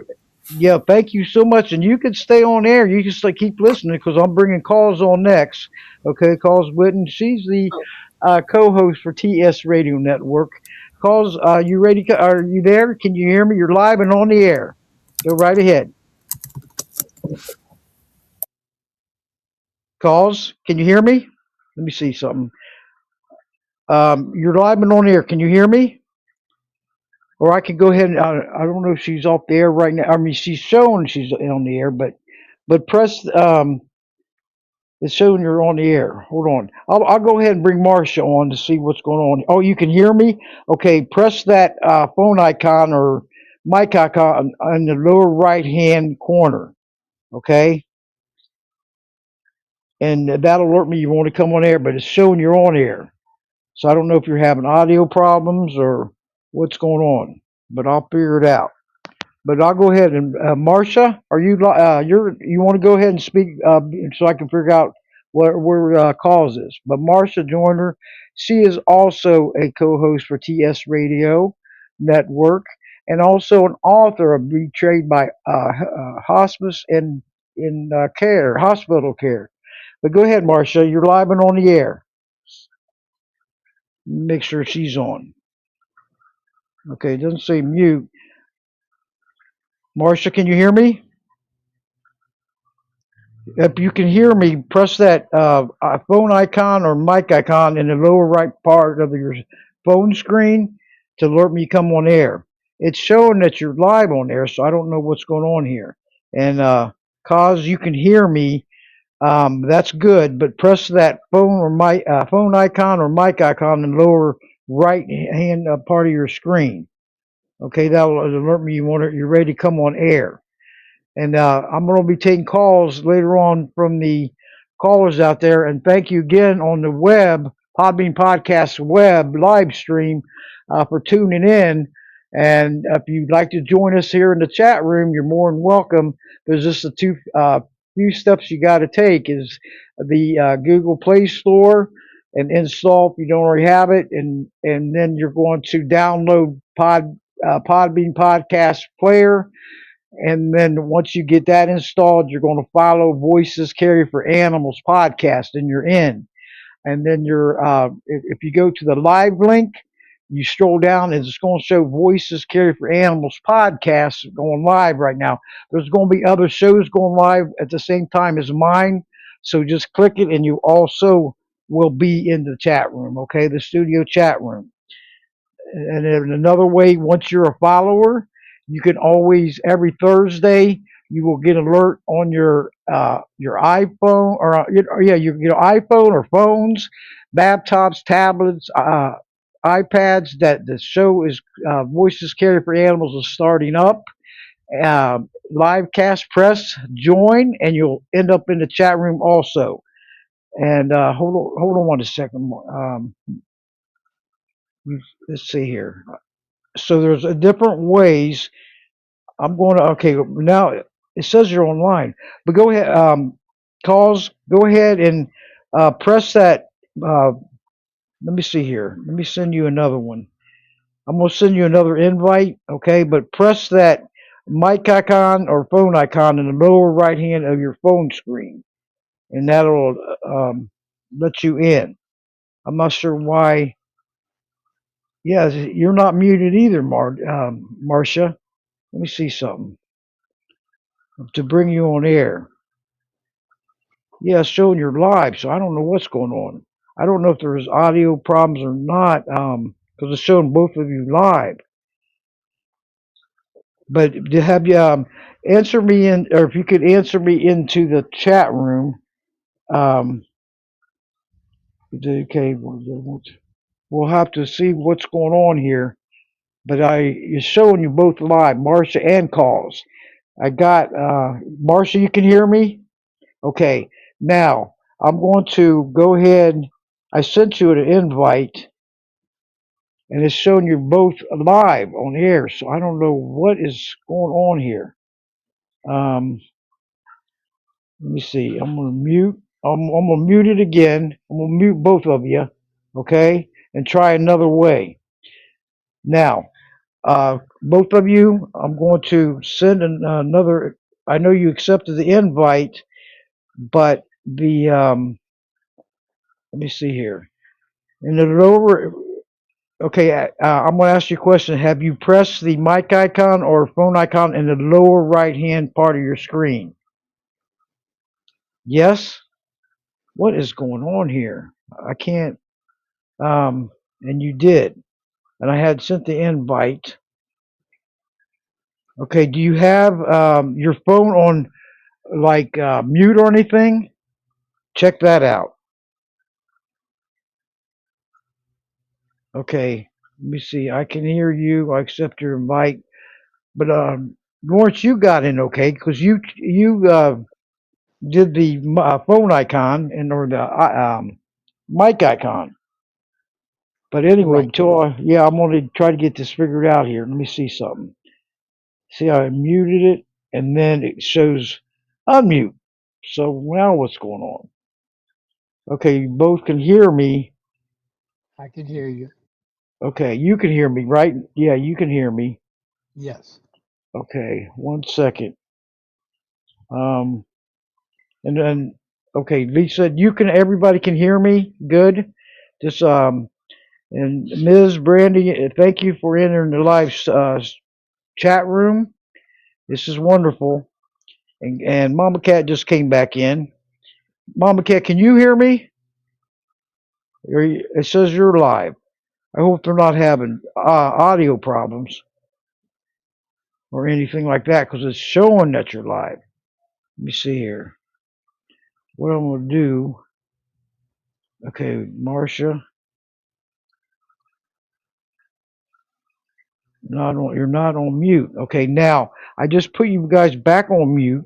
yeah, thank you so much. And you can stay on air. You can stay, keep listening because I'm bringing calls on next. Okay, calls Witten. She's the co-host for TS Radio Network. Calls, you ready? Are you there? Can you hear me? You're live and on the air. Go right ahead. Calls, can you hear me? Let me see something. You're live and on the air. Can you hear me? Or I could go ahead and I don't know if she's off the air right now. I mean, she's showing she's on the air, but press it's showing you're on the air. Hold on. I'll go ahead and bring Marcia on to see what's going on. Oh, you can hear me? Okay, press that phone icon or mic icon in the lower right hand corner. Okay, and that'll alert me you want to come on air, but it's showing you're on air. So I don't know if you're having audio problems or what's going on, but I'll figure it out. But I'll go ahead and Marcia, are you want to go ahead and speak so I can figure out where cause is. But Marcia Joyner, she is also a co-host for TS Radio Network and also an author of Betrayed by Hospice and in Care, Hospital Care. But go ahead, Marcia, you're live and on the air. Make sure she's on. Okay, it doesn't say mute. Marcia, can you hear me? If you can hear me, press that phone icon or mic icon in the lower right part of your phone screen to alert me come on air. It's showing that you're live on air, so I don't know what's going on here. And cause you can hear me, that's good. But press that phone or mic, phone icon or mic icon in the lower right hand part of your screen. Okay, that will alert me you're ready to come on air. And I'm going to be taking calls later on from the callers out there. And thank you again on the web, Podbean Podcast web live stream, for tuning in. And if you'd like to join us here in the chat room, you're more than welcome. There's just a few steps you got to take is the Google Play Store and install if you don't already have it, and then you're going to download Podbean Podcast Player, and then once you get that installed, you're going to follow Voices Carry for Animals podcast, and you're in. And then if you go to the live link, you scroll down, and it's going to show Voices Carry for Animals podcast going live right now. There's going to be other shows going live at the same time as mine. So just click it, and you also will be in the chat room, okay? The studio chat room. And in another way, once you're a follower, you can always every Thursday you will get alert on your iPhone or yeah, you get an iPhone or phones, laptops, tablets, iPads that the show is Voices Carry for Animals is starting up. Uh, Live cast, press join, and you'll end up in the chat room also. And hold on one second. Let's see here. So there's a different ways. I'm going to okay now. It says you're online, but go ahead. Calls. Go ahead and press that. Uh, Let me see here. Let me send you another one. I'm going to send you another invite. Okay, but press that mic icon or phone icon in the lower right hand of your phone screen, and that'll let you in. I'm not sure why. Yeah, you're not muted either, Marcia. Let me see something to bring you on air. Yeah, it's showing you're live, so I don't know what's going on. I don't know if there's audio problems or not, because it's showing both of you live. But to have you answer me in, or if you could answer me into the chat room. Um, okay, we'll have to see what's going on here. But it's showing you both live, Marcia and calls. I got Marcia. You can hear me? Okay, now I'm going to go ahead. I sent you an invite, and it's showing you both live on air. So I don't know what is going on here. Um, Let me see. I'm gonna mute. I'm gonna mute it again. I'm gonna mute both of you, okay? And try another way. Now, both of you, I'm going to send another. I know you accepted the invite, but the let me see here. In the lower, okay, I'm going to ask you a question. Have you pressed the mic icon or phone icon in the lower right hand part of your screen? Yes? What is going on here? I can't, and you did. And I had sent the invite. Okay, do you have your phone on like mute or anything? Check that out. Okay, let me see. I can hear you. I accept your invite. But Lawrence, you got in okay because you did the phone icon and or the mic icon. But anyway, Right. until yeah, I'm gonna try to get this figured out here. Let me see something. See, I muted it, and then it shows unmute. So now what's going on? Okay, you both can hear me. I can hear you. Okay, you can hear me, right? Yeah, you can hear me. Yes. Okay, one second. Um, and then okay, Lisa, you can. Everybody can hear me. Good. Just and Ms. Brandy, thank you for entering the live chat room. This is wonderful. And Mama Cat just came back in. Mama Cat, can you hear me? It says you're live. I hope they're not having audio problems or anything like that because it's showing that you're live. Let me see here. What I'm gonna do? Okay, Marcia, you're not on mute. Okay, now I just put you guys back on mute.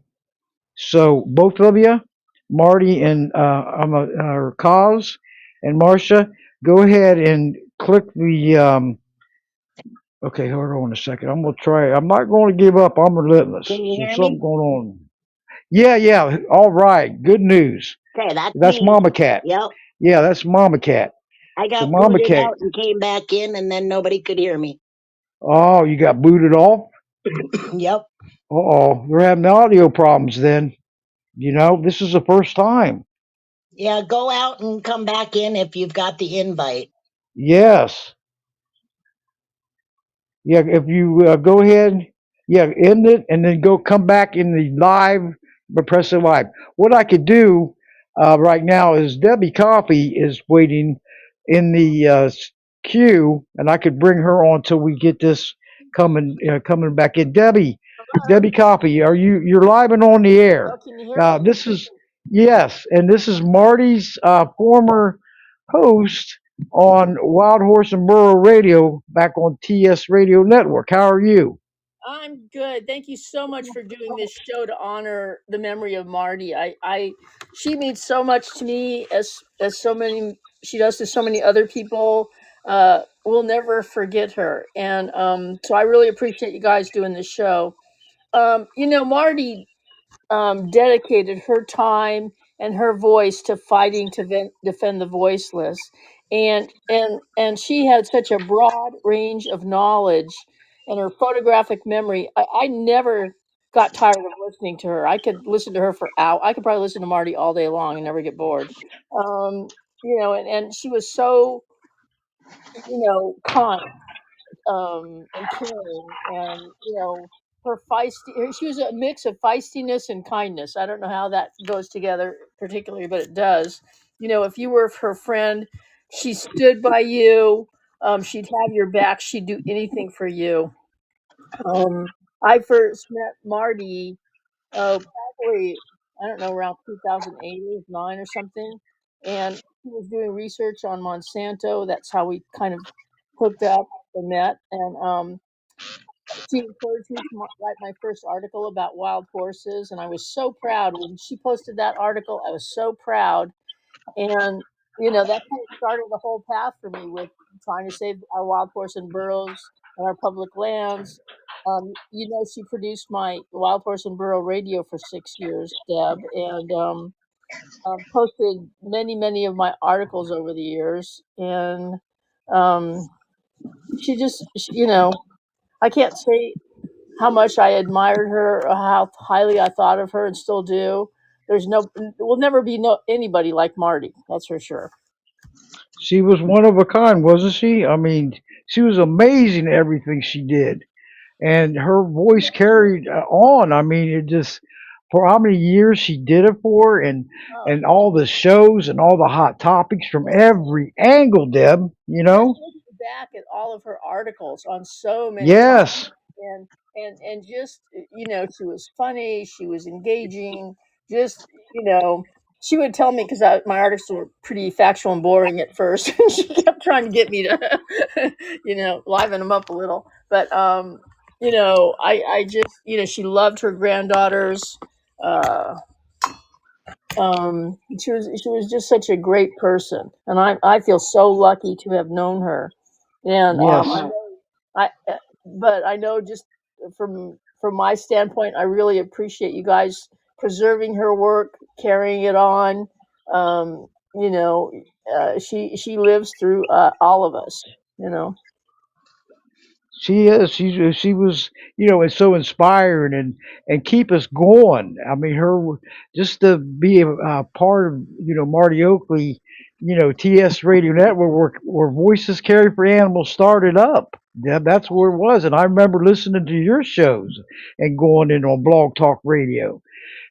So both of you, Marty and Cause and Marcia, go ahead and click the. Okay, hold on a second. I'm gonna try. I'm not going to give up. I'm Can relentless. you There's hear something me? going on. Yeah, yeah. All right. Good news. Okay, that's That's me. Mama Cat. Yep. Yeah, that's Mama Cat. I So got Mama booted Cat. out and came back in, and then nobody could hear me. Oh, you got booted off. Yep. Oh, we're having audio problems then. This is the first time. Yeah, go out and come back in if you've got the invite. Yes. Yeah, if you go ahead, yeah, end it and then go come back in the live, but press it live. What I could do right now is Debbie Coffee is waiting in the queue, and I could bring her on till we get this coming back in. Debbie Hello. Coffee, you're live and on the Oh, air? can you hear me? This is yes, and this is Marty's former host on Wild Horse and Burro Radio back on TS Radio Network. How are you? I'm good. Thank you so much for doing this show to honor the memory of Marty. She means so much to me as so many she does to so many other people. We'll never forget her, and so I really appreciate you guys doing this show. Marty dedicated her time and her voice to fighting to defend the voiceless, and she had such a broad range of knowledge, and her photographic memory. I never got tired of listening to her. I could listen to her for hours. I could probably listen to Marty all day long and never get bored. And she was so kind, and caring, and her she was a mix of feistiness and kindness. I don't know how that goes together particularly, but it does. If you were her friend, she stood by you. She'd have your back. She'd do anything for you. I first met Marty, probably, I don't know, around 2008 or 9 or something, and he was doing research on Monsanto. That's how we kind of hooked up and met. And she encouraged me to write my first article about wild horses, and I was so proud when she posted that article. I was so proud, and that kind of started the whole path for me with trying to save our wild horse and burros and our public lands. She produced my wild horse and burro radio for 6 years, Deb, and posted many of my articles over the years, and um, I can't say how much I admired her, or how highly I thought of her, and still do. Will never be anybody like Marty. That's for sure. She was one of a kind, wasn't she? I mean, she was amazing at everything she did, and her voice carried on. I mean, it just for how many years she did it for, Oh, and all the shows and all the hot topics from yes. every angle. Deb, Just looking back at all of her articles on so many yes, topics, and just she was funny, she was engaging. Just she would tell me, because my articles were pretty factual and boring at first. She kept trying to get me to liven them up a little. But I just she loved her granddaughters. uh she was just such a great person, and I feel so lucky to have known her. And yes. I but I know, just from my standpoint, I really appreciate you guys preserving her work, carrying it on. um you know she lives through all of us you know She is. She was, and so inspiring and keep us going. I mean, her just to be a part of, Marty Oakley, TS Radio Network, where Voices Carry for Animals started up. Yeah, that's where it was. And I remember listening to your shows and going in on Blog Talk Radio.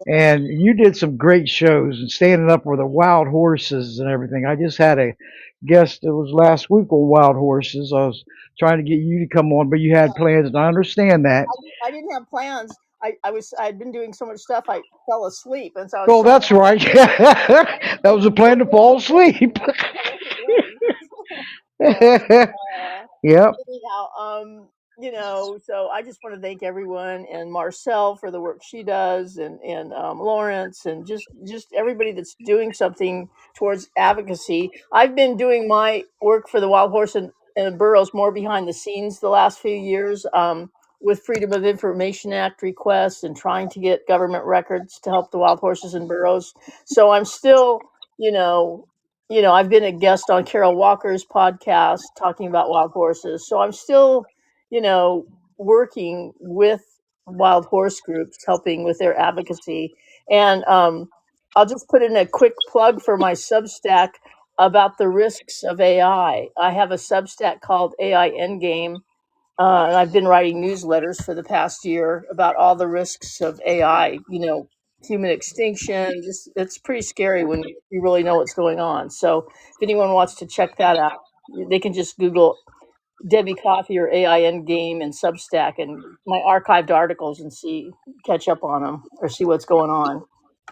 And you did some great shows and standing up for the wild horses and everything. I just had a guest that was last week on Wild Horses. I was trying to get you to come on, but you had plans, and I understand that. I didn't have plans. I'd been doing so much stuff. I fell asleep, and so I was Oh, so that's right. That was a plan to fall asleep. I wasn't ready. And Yep. anyhow, so I just want to thank everyone and Marcel for the work she does, and Lawrence, and just everybody that's doing something towards advocacy. I've been doing my work for the Wild Horse and Burros more behind the scenes the last few years. With Freedom of Information Act requests and trying to get government records to help the wild horses and burros. So I'm still, you know, I've been a guest on Carol Walker's podcast talking about wild horses. So I'm still, you know, working with wild horse groups, helping with their advocacy. And I'll just put in a quick plug for my Substack about the risks of AI. I have a Substack called AI Endgame, and I've been writing newsletters for the past year about all the risks of AI, human extinction. Just it's pretty scary when you really know what's going on. So if anyone wants to check that out, they can just Google Debbie Coffee or AI Endgame and Substack and my archived articles and catch up on them or see what's going on.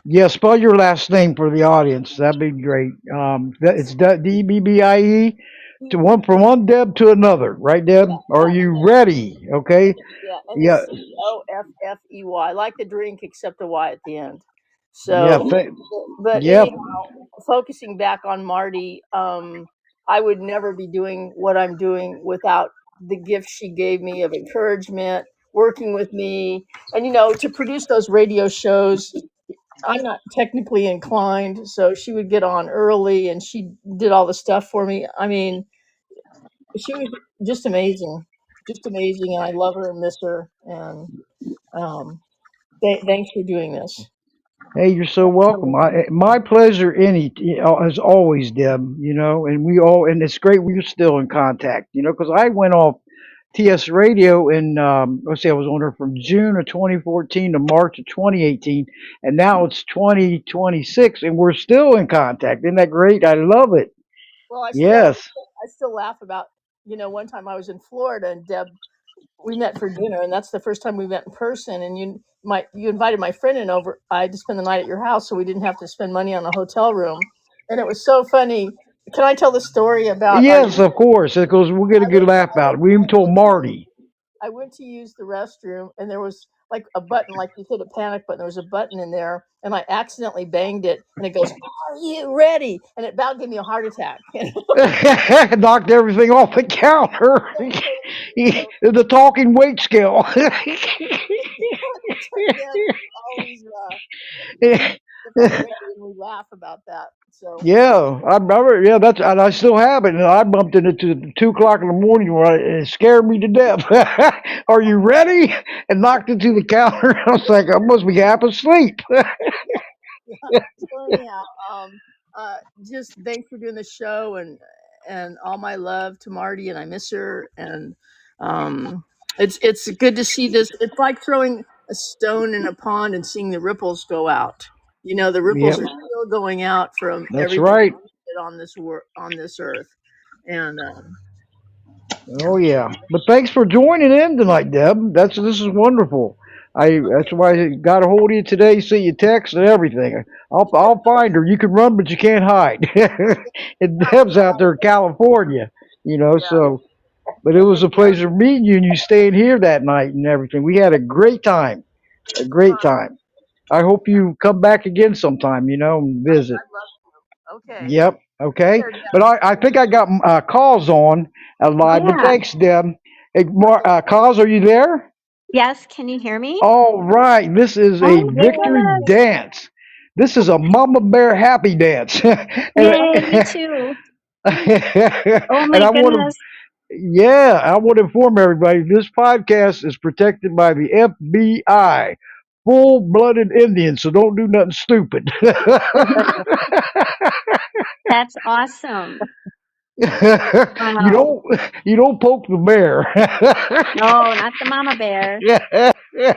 Yeah, spell your last name for the audience. That'd be great. It's DBBIE to one from one Deb to another, right, Deb? Are Yeah, you ready? Okay. yeah, and Yeah. it's Coffey, like the drink except a Y at the end. Yeah. So, but Yep. anyhow, focusing back on Marty, I would never be doing what I'm doing without the gift she gave me of encouragement, working with me, and to produce those radio shows. I'm not technically inclined, so she would get on early and she did all the stuff for me. I mean, she was just amazing, and I love her and miss her. And um, thanks for doing this. Hey, you're so welcome. My pleasure. As always, Deb. And we all, and it's great we're still in contact. Because I went off TS Radio in, let's see, I was on her from June of 2014 to March of 2018, and now it's 2026, and we're still in contact. Isn't that great? I love it. Well, Yes. I still laugh about one time I was in Florida and Deb, we met for dinner, and that's the first time we met in person. And you invited my friend in over. I had to spend the night at your house, so we didn't have to spend money on a hotel room. And it was so funny. Can I tell the story about our? Yes, of course, because we'll get a good laugh out. We even told Marty. I went to use the restroom, and there was like a button, like you hit a panic button. There was a button in there, and I accidentally banged it, and it goes, "Are you ready?" And it about gave me a heart attack. Knocked everything off the counter. So The talking weight scale. Deb always gets us ready, and we laugh about that. So Yeah, I remember. Yeah, and I still have it. And I bumped into it to 2 o'clock in the morning where it scared me to death. Are you ready? And knocked it to the counter. I was like, I must be half asleep. so anyhow, uh, just thanks for doing the show, and all my love to Marty, and I miss her, and it's good to see this. It's like throwing a stone in a pond and seeing the ripples go out. The ripples Yep, are still going out from that's everybody right. on on this earth, and Oh yeah. But thanks for joining in tonight, Deb. This is wonderful. That's why I got a hold of you today. See your text and everything. I'll find her. You can run, but you can't hide. And Deb's out there in California, yeah, So, but it was a pleasure meeting you and you staying here that night and everything. We had a great time. A great time. I hope you come back again sometime. And visit. I'd love to. Okay, Yep. take Okay. care, But Deb. I think I got calls on live. But Yeah. thanks, Deb. Hey, Okay, calls, are you there? Yes. Can you hear me? All right. This is a Oh my victory goodness. dance. This is a Mama Bear happy dance. and Yay, me too. Oh and my I want to, goodness. yeah, I want to inform everybody this podcast is protected by the FBI. Full-blooded Indians, so don't do nothing stupid. That's awesome. you Wow. don't you don't poke the bear. No, not the mama bear. Yeah.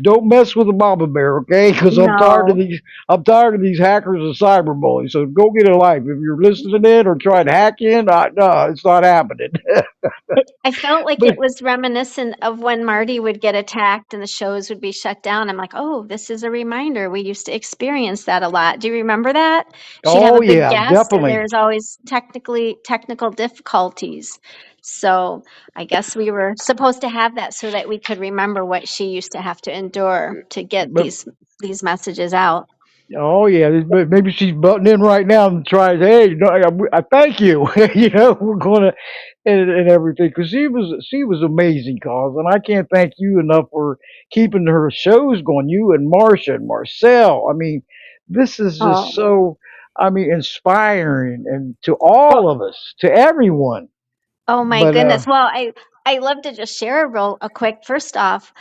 Don't mess with the mama bear, okay? Because I'm tired of No. these. I'm tired of these hackers and cyberbullies. So go get a life. If you're listening in or trying to hack in, no, it's not happening. I felt like But it was reminiscent of when Marty would get attacked and the shows would be shut down. I'm like, oh, this is a reminder. We used to experience that a lot. Do you remember that? She'd have oh a big yeah, guest and definitely. there's always technical difficulties. So I guess we were supposed to have that so that we could remember what she used to have to endure to get But these messages out. oh yeah, maybe she's butting in right now and tries. Hey, no, I thank you. We're gonna and everything because she was amazing, cause, and I can't thank you enough for keeping her shows going. You and Marsha and Marcel. I mean, this is just Oh. so. I mean, inspiring and to all of us, to everyone. Oh my But goodness. Well, I love to just share a quick first off,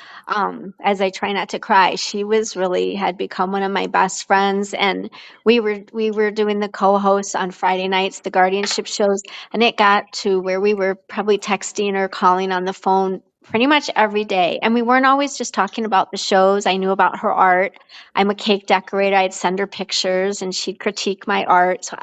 as I try not to cry. She was really had become one of my best friends and we were doing the co-hosts on Friday nights, the guardianship shows, and it got to where we were probably texting or calling on the phone pretty much every day. And we weren't always just talking about the shows. I knew about her art. I'm a cake decorator. I'd send her pictures and she'd critique my art. So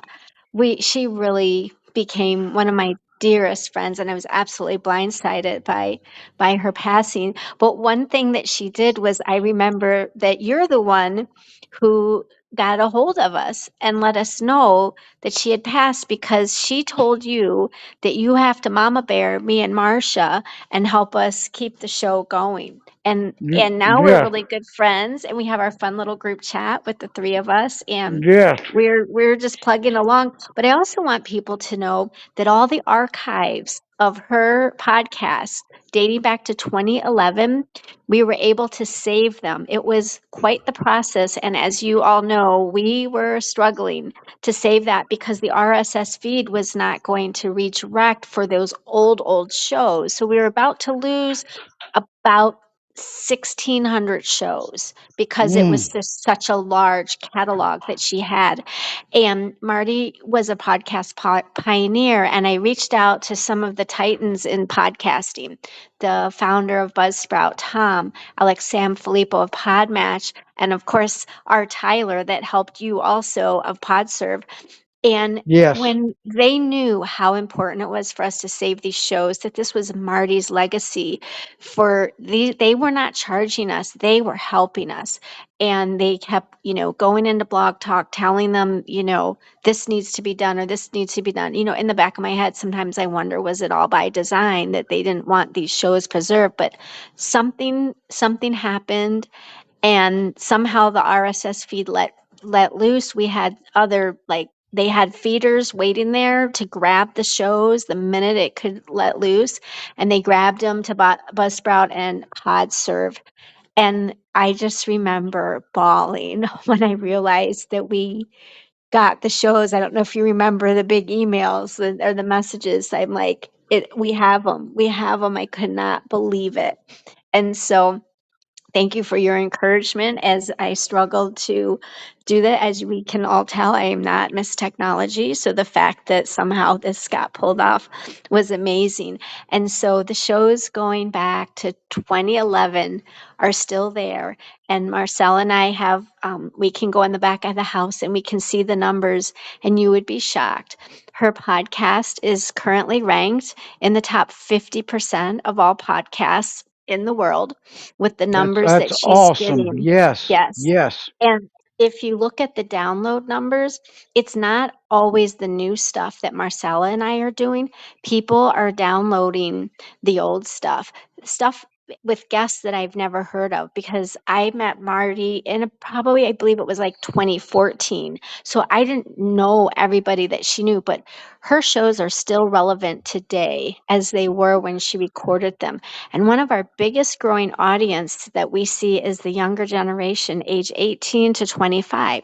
she really became one of my dearest friends and I was absolutely blindsided by her passing. But one thing that she did was I remember that you're the one who got a hold of us and let us know that she had passed because she told you that you have to mama bear me and Marcia and help us keep the show going. And now we're yeah, really good friends and we have our fun little group chat with the three of us and yes, we're just plugging along. But I also want people to know that all the archives of her podcast dating back to 2011, we were able to save them. It was quite the process. And as you all know, we were struggling to save that because the RSS feed was not going to redirect for those old shows. So we were about to lose about 1,600 shows because it mm, was just such a large catalog that she had. And Marty was a podcast pioneer, and I reached out to some of the titans in podcasting, the founder of Buzzsprout, Tom, Alex Sam Filippo of Podmatch, and of course, our Tyler that helped you also of PodServe. And yes, when they knew how important it was for us to save these shows, that this was Marty's legacy, they were not charging us, they were helping us. And they kept, going into Blog Talk, telling them, this needs to be done or this needs to be done. In the back of my head, sometimes I wonder, was it all by design that they didn't want these shows preserved? But something happened and somehow the RSS feed let loose. We had other like they had feeders waiting there to grab the shows the minute it could let loose, and they grabbed them to Buzzsprout and PodServe. And I just remember bawling when I realized that we got the shows. I don't know if you remember the big emails or the messages. I'm like, we have them. We have them. I could not believe it. And so thank you for your encouragement as I struggled to do that. As we can all tell, I am not Miss Technology. So the fact that somehow this got pulled off was amazing. And so the shows going back to 2011 are still there. And Marcel and I we can go in the back of the house and we can see the numbers, and you would be shocked. Her podcast is currently ranked in the top 50% of all podcasts in the world with the numbers that's that she's awesome. getting. Yes, Yes. yes, And if you look at the download numbers, it's not always the new stuff that Marcella and I are doing. People are downloading the old stuff with guests that I've never heard of because I met Marty in probably, I believe it was like 2014. So I didn't know everybody that she knew, but her shows are still relevant today as they were when she recorded them. And one of our biggest growing audience that we see is the younger generation, age 18 to 25.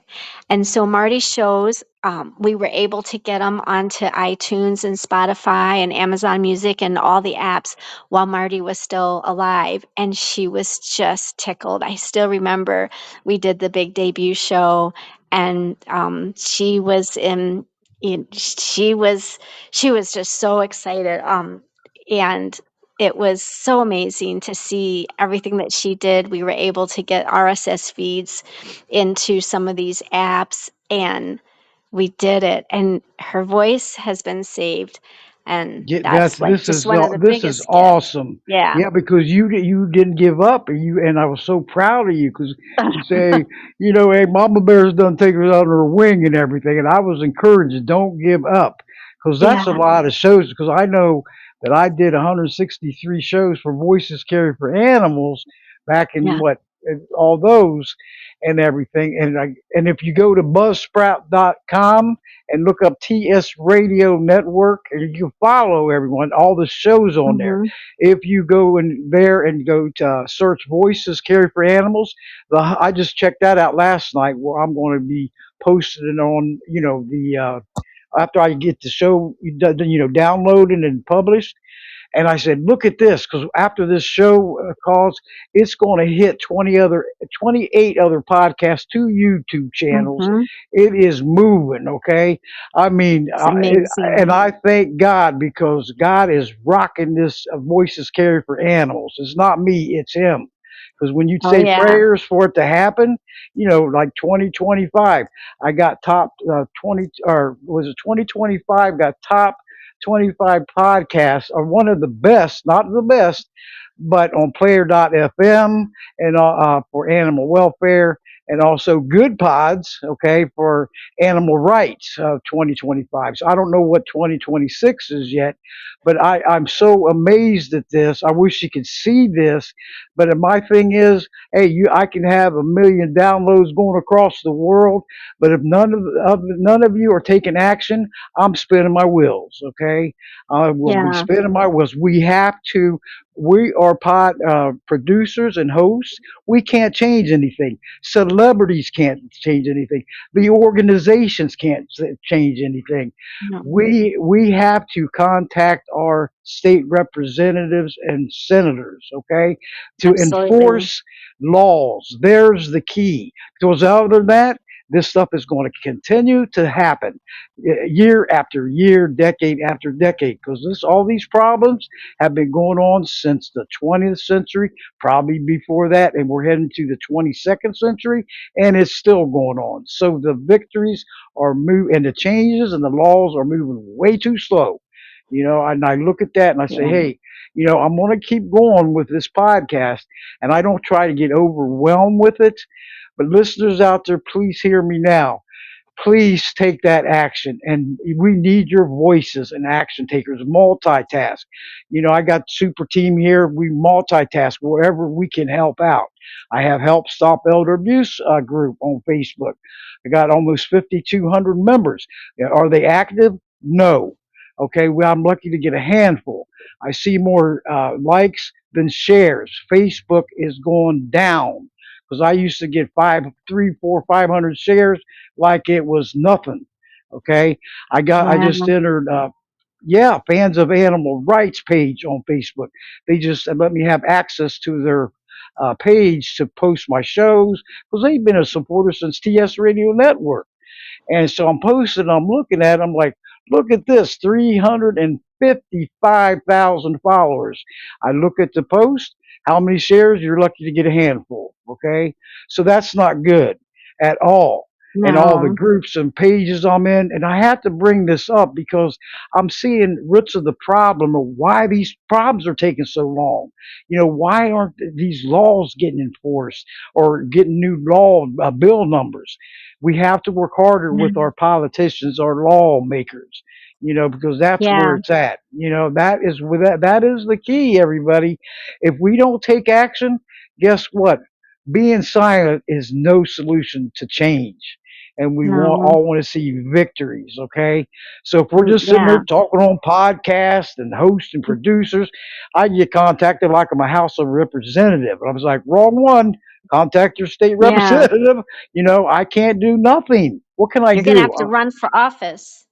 And so Marty shows, we were able to get them onto iTunes and Spotify and Amazon Music and all the apps while Marty was still alive. And she was just tickled. I still remember we did the big debut show and she was she was just so excited. And it was so amazing to see everything that she did. We were able to get RSS feeds into some of these apps, and we did it. And her voice has been saved, and Yeah, that's like just one of the this is biggest gifts. awesome. Yeah. Yeah, because you didn't give up, and you and I was so proud of you because you say, you know, hey, Mama Bear's done taken us under her wing and everything, and I was encouraged, don't give up, because Yeah. that's a lot of shows. Because I know that I did 163 shows for Voices Carry for Animals back in Yeah. what all those and everything, and if you go to buzzsprout.com and look up TS Radio Network, and you can follow everyone, all the shows on there. Hmm. If you go in there and go to search Voices Carry for Animals, I just checked that out last night, where I'm going to be posting it on, you know, the after I get the show, you know, downloaded and published. And I said, look at this, because after this show calls, it's going to hit 28 other podcasts, two YouTube channels. Hmm. It is moving, okay? I mean, It's amazing. and I thank God because God is rocking this Voices Carry for Animals. It's not me, it's Him. Because when you Oh say yeah. prayers for it to happen, you know, like 2025, I got top 20, or was it 2025, got top 25 podcasts are one of the best, not the best, but on player.fm and for animal welfare, and also Good Pods, okay, for animal rights of 2025. So I don't know what 2026 is yet, but I'm so amazed at this. I wish you could see this, but my thing is, hey, I can have a million downloads going across the world, but if none of you are taking action, I'm spinning my wheels. Okay, I will be Yeah. spinning my wheels. We have to. We are producers and hosts. We can't change anything. Celebrities can't change anything. The organizations can't change anything. No. We have to contact our state representatives and senators. Okay, to Absolutely. enforce laws. There's the key. Because other than that, this stuff is going to continue to happen year after year, decade after decade, because all these problems have been going on since the 20th century, probably before that, and we're heading to the 22nd century, and it's still going on. So the victories are moving, and the changes and the laws are moving way too slow. You know, and I look at that and I say, Yeah. hey, you know, I'm going to keep going with this podcast, and I don't try to get overwhelmed with it. But listeners out there, please hear me now. Please take that action, and we need your voices and action takers. Multitask. You know, I got super team here. We multitask wherever we can help out. I have Help Stop Elder Abuse group on Facebook. I got almost 5,200 members. Are they active? No. Okay, well, I'm lucky to get a handful. I see more likes than shares. Facebook is going down because I used to get 500 shares like it was nothing. Okay, I just Wow. entered. Yeah, fans of animal rights page on Facebook. They just let me have access to their page to post my shows because they've been a supporter since TS Radio Network. And so I'm posting, I'm looking at it, I'm like, look at this, 355,000 followers. I look at the post, how many shares? You're lucky to get a handful. Okay. So that's not good at all. And all the No. groups and pages I'm in. And I have to bring this up because I'm seeing roots of the problem of why these problems are taking so long. You know, why aren't these laws getting enforced or getting new bill numbers? We have to work harder with No. our politicians, our lawmakers, you know, because that's where Yeah. it's at. You know, that is the key, everybody. If we don't take action, guess what? Being silent is no solution to change. And we No. all want to see victories, okay? So if we're Mm, just sitting yeah. there talking on podcasts and hosts and producers, I get contacted like I'm a House of Representative. And I was like, wrong one. Contact your state Yeah. representative. You know, I can't do nothing. What can I You're gonna do? have to run for office.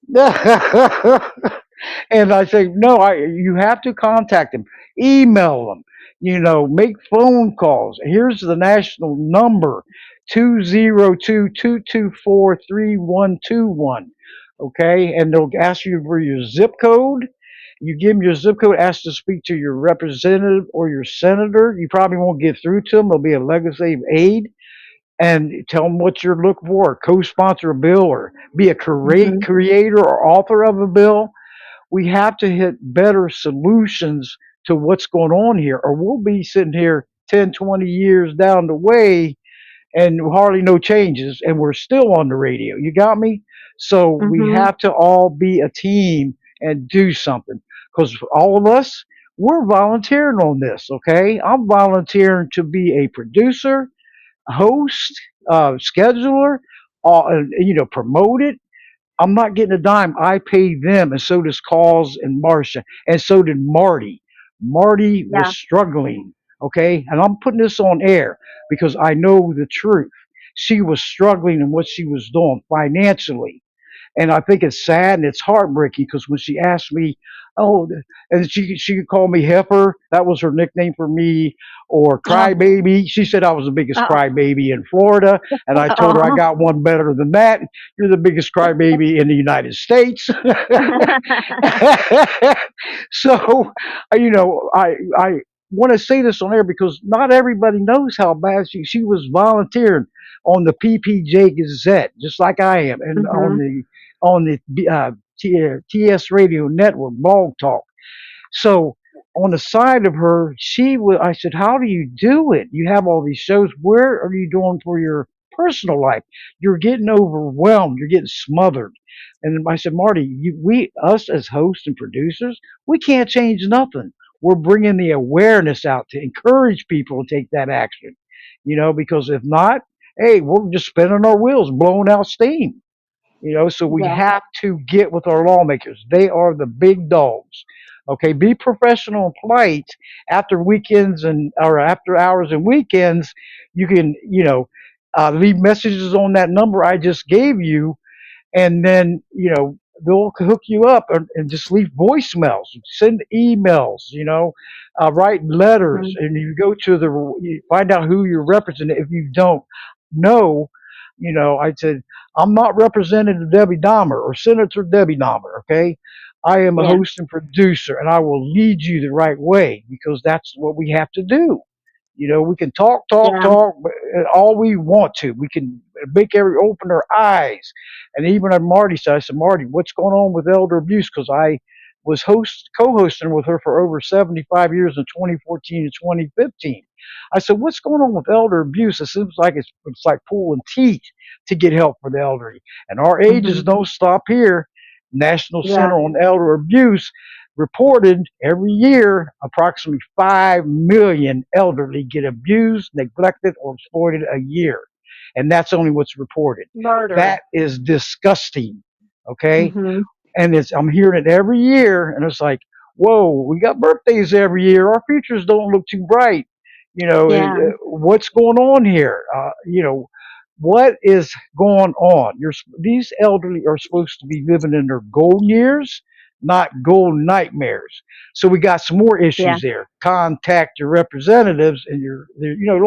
And I say, no, you have to contact them, email them, you know, make phone calls. Here's the national number 202-224-3121. Okay. And they'll ask you for your zip code. You give them your zip code, ask to speak to your representative or your senator. You probably won't get through to them. They'll be a legislative aide, and tell them what you're looking for, or co-sponsor a bill, or be a Mhm. creator or author of a bill. We have to hit better solutions to what's going on here, or we'll be sitting here 10, 20 years down the way and hardly no changes, and we're still on the radio. You got me? So we Mhm. have to all be a team and do something, because all of us, we're volunteering on this. Okay, I'm volunteering to be a producer, host, scheduler, promote it. I'm not getting a dime. I pay them, and so does Cause and Marcia, and so did Marty. Marty was Yeah. struggling, okay? And I'm putting this on air because I know the truth. She was struggling in what she was doing financially, and I think it's sad and it's heartbreaking because when she asked me, oh, and she could call me Heifer. That was her nickname for me, or Oh. Crybaby. She said I was the biggest Oh. crybaby in Florida, and I told her I Oh. got one better than that. You're the biggest crybaby in the United States. So, I want to say this on air because not everybody knows how bad she was volunteering on the PPJ Gazette, just like I am, and Mhm. on the TS Radio Network, Blog Talk. So on the side of her, she was. I said, "How do you do it? You have all these shows. Where are you doing for your personal life? You're getting overwhelmed. You're getting smothered." And I said, "Marty, us as hosts and producers, we can't change nothing. We're bringing the awareness out to encourage people to take that action. Because if not, hey, we're just spinning our wheels, blowing out steam." So we Yeah. have to get with our lawmakers. They are the big dogs. Okay, be professional and polite after weekends and or after hours and weekends. You can, leave messages on that number I just gave you, and then they'll hook you up and just leave voicemails, send emails, write letters, Mhm. and you go to you find out who you're representing. If you don't know, I said, I'm not representative Debbie Dahmer or Senator Debbie Dahmer. Okay, I am a Yeah. host and producer, and I will lead you the right way because that's what we have to do. We can talk, talk, Yeah. talk, but all we want to. We can make every open their eyes. And even at Marty said, I said, Marty, what's going on with elder abuse? Because I was co-hosting with her for over 75 years in 2014 and 2015. I said, what's going on with elder abuse? It seems like it's like pulling teeth to get help for the elderly. And our ages Mhm. don't stop here. National Yeah. Center on Elder Abuse reported every year approximately 5 million elderly get abused, neglected, or exploited a year. And that's only what's reported. Murdered. That is disgusting. Okay. Mhm. And I'm hearing it every year, and it's like, whoa, we got birthdays every year. Our futures don't look too bright. Yeah. What's going on here? What is going on? These elderly are supposed to be living in their golden years, not golden nightmares. So we got some more Yeah. issues there. Contact your representatives and your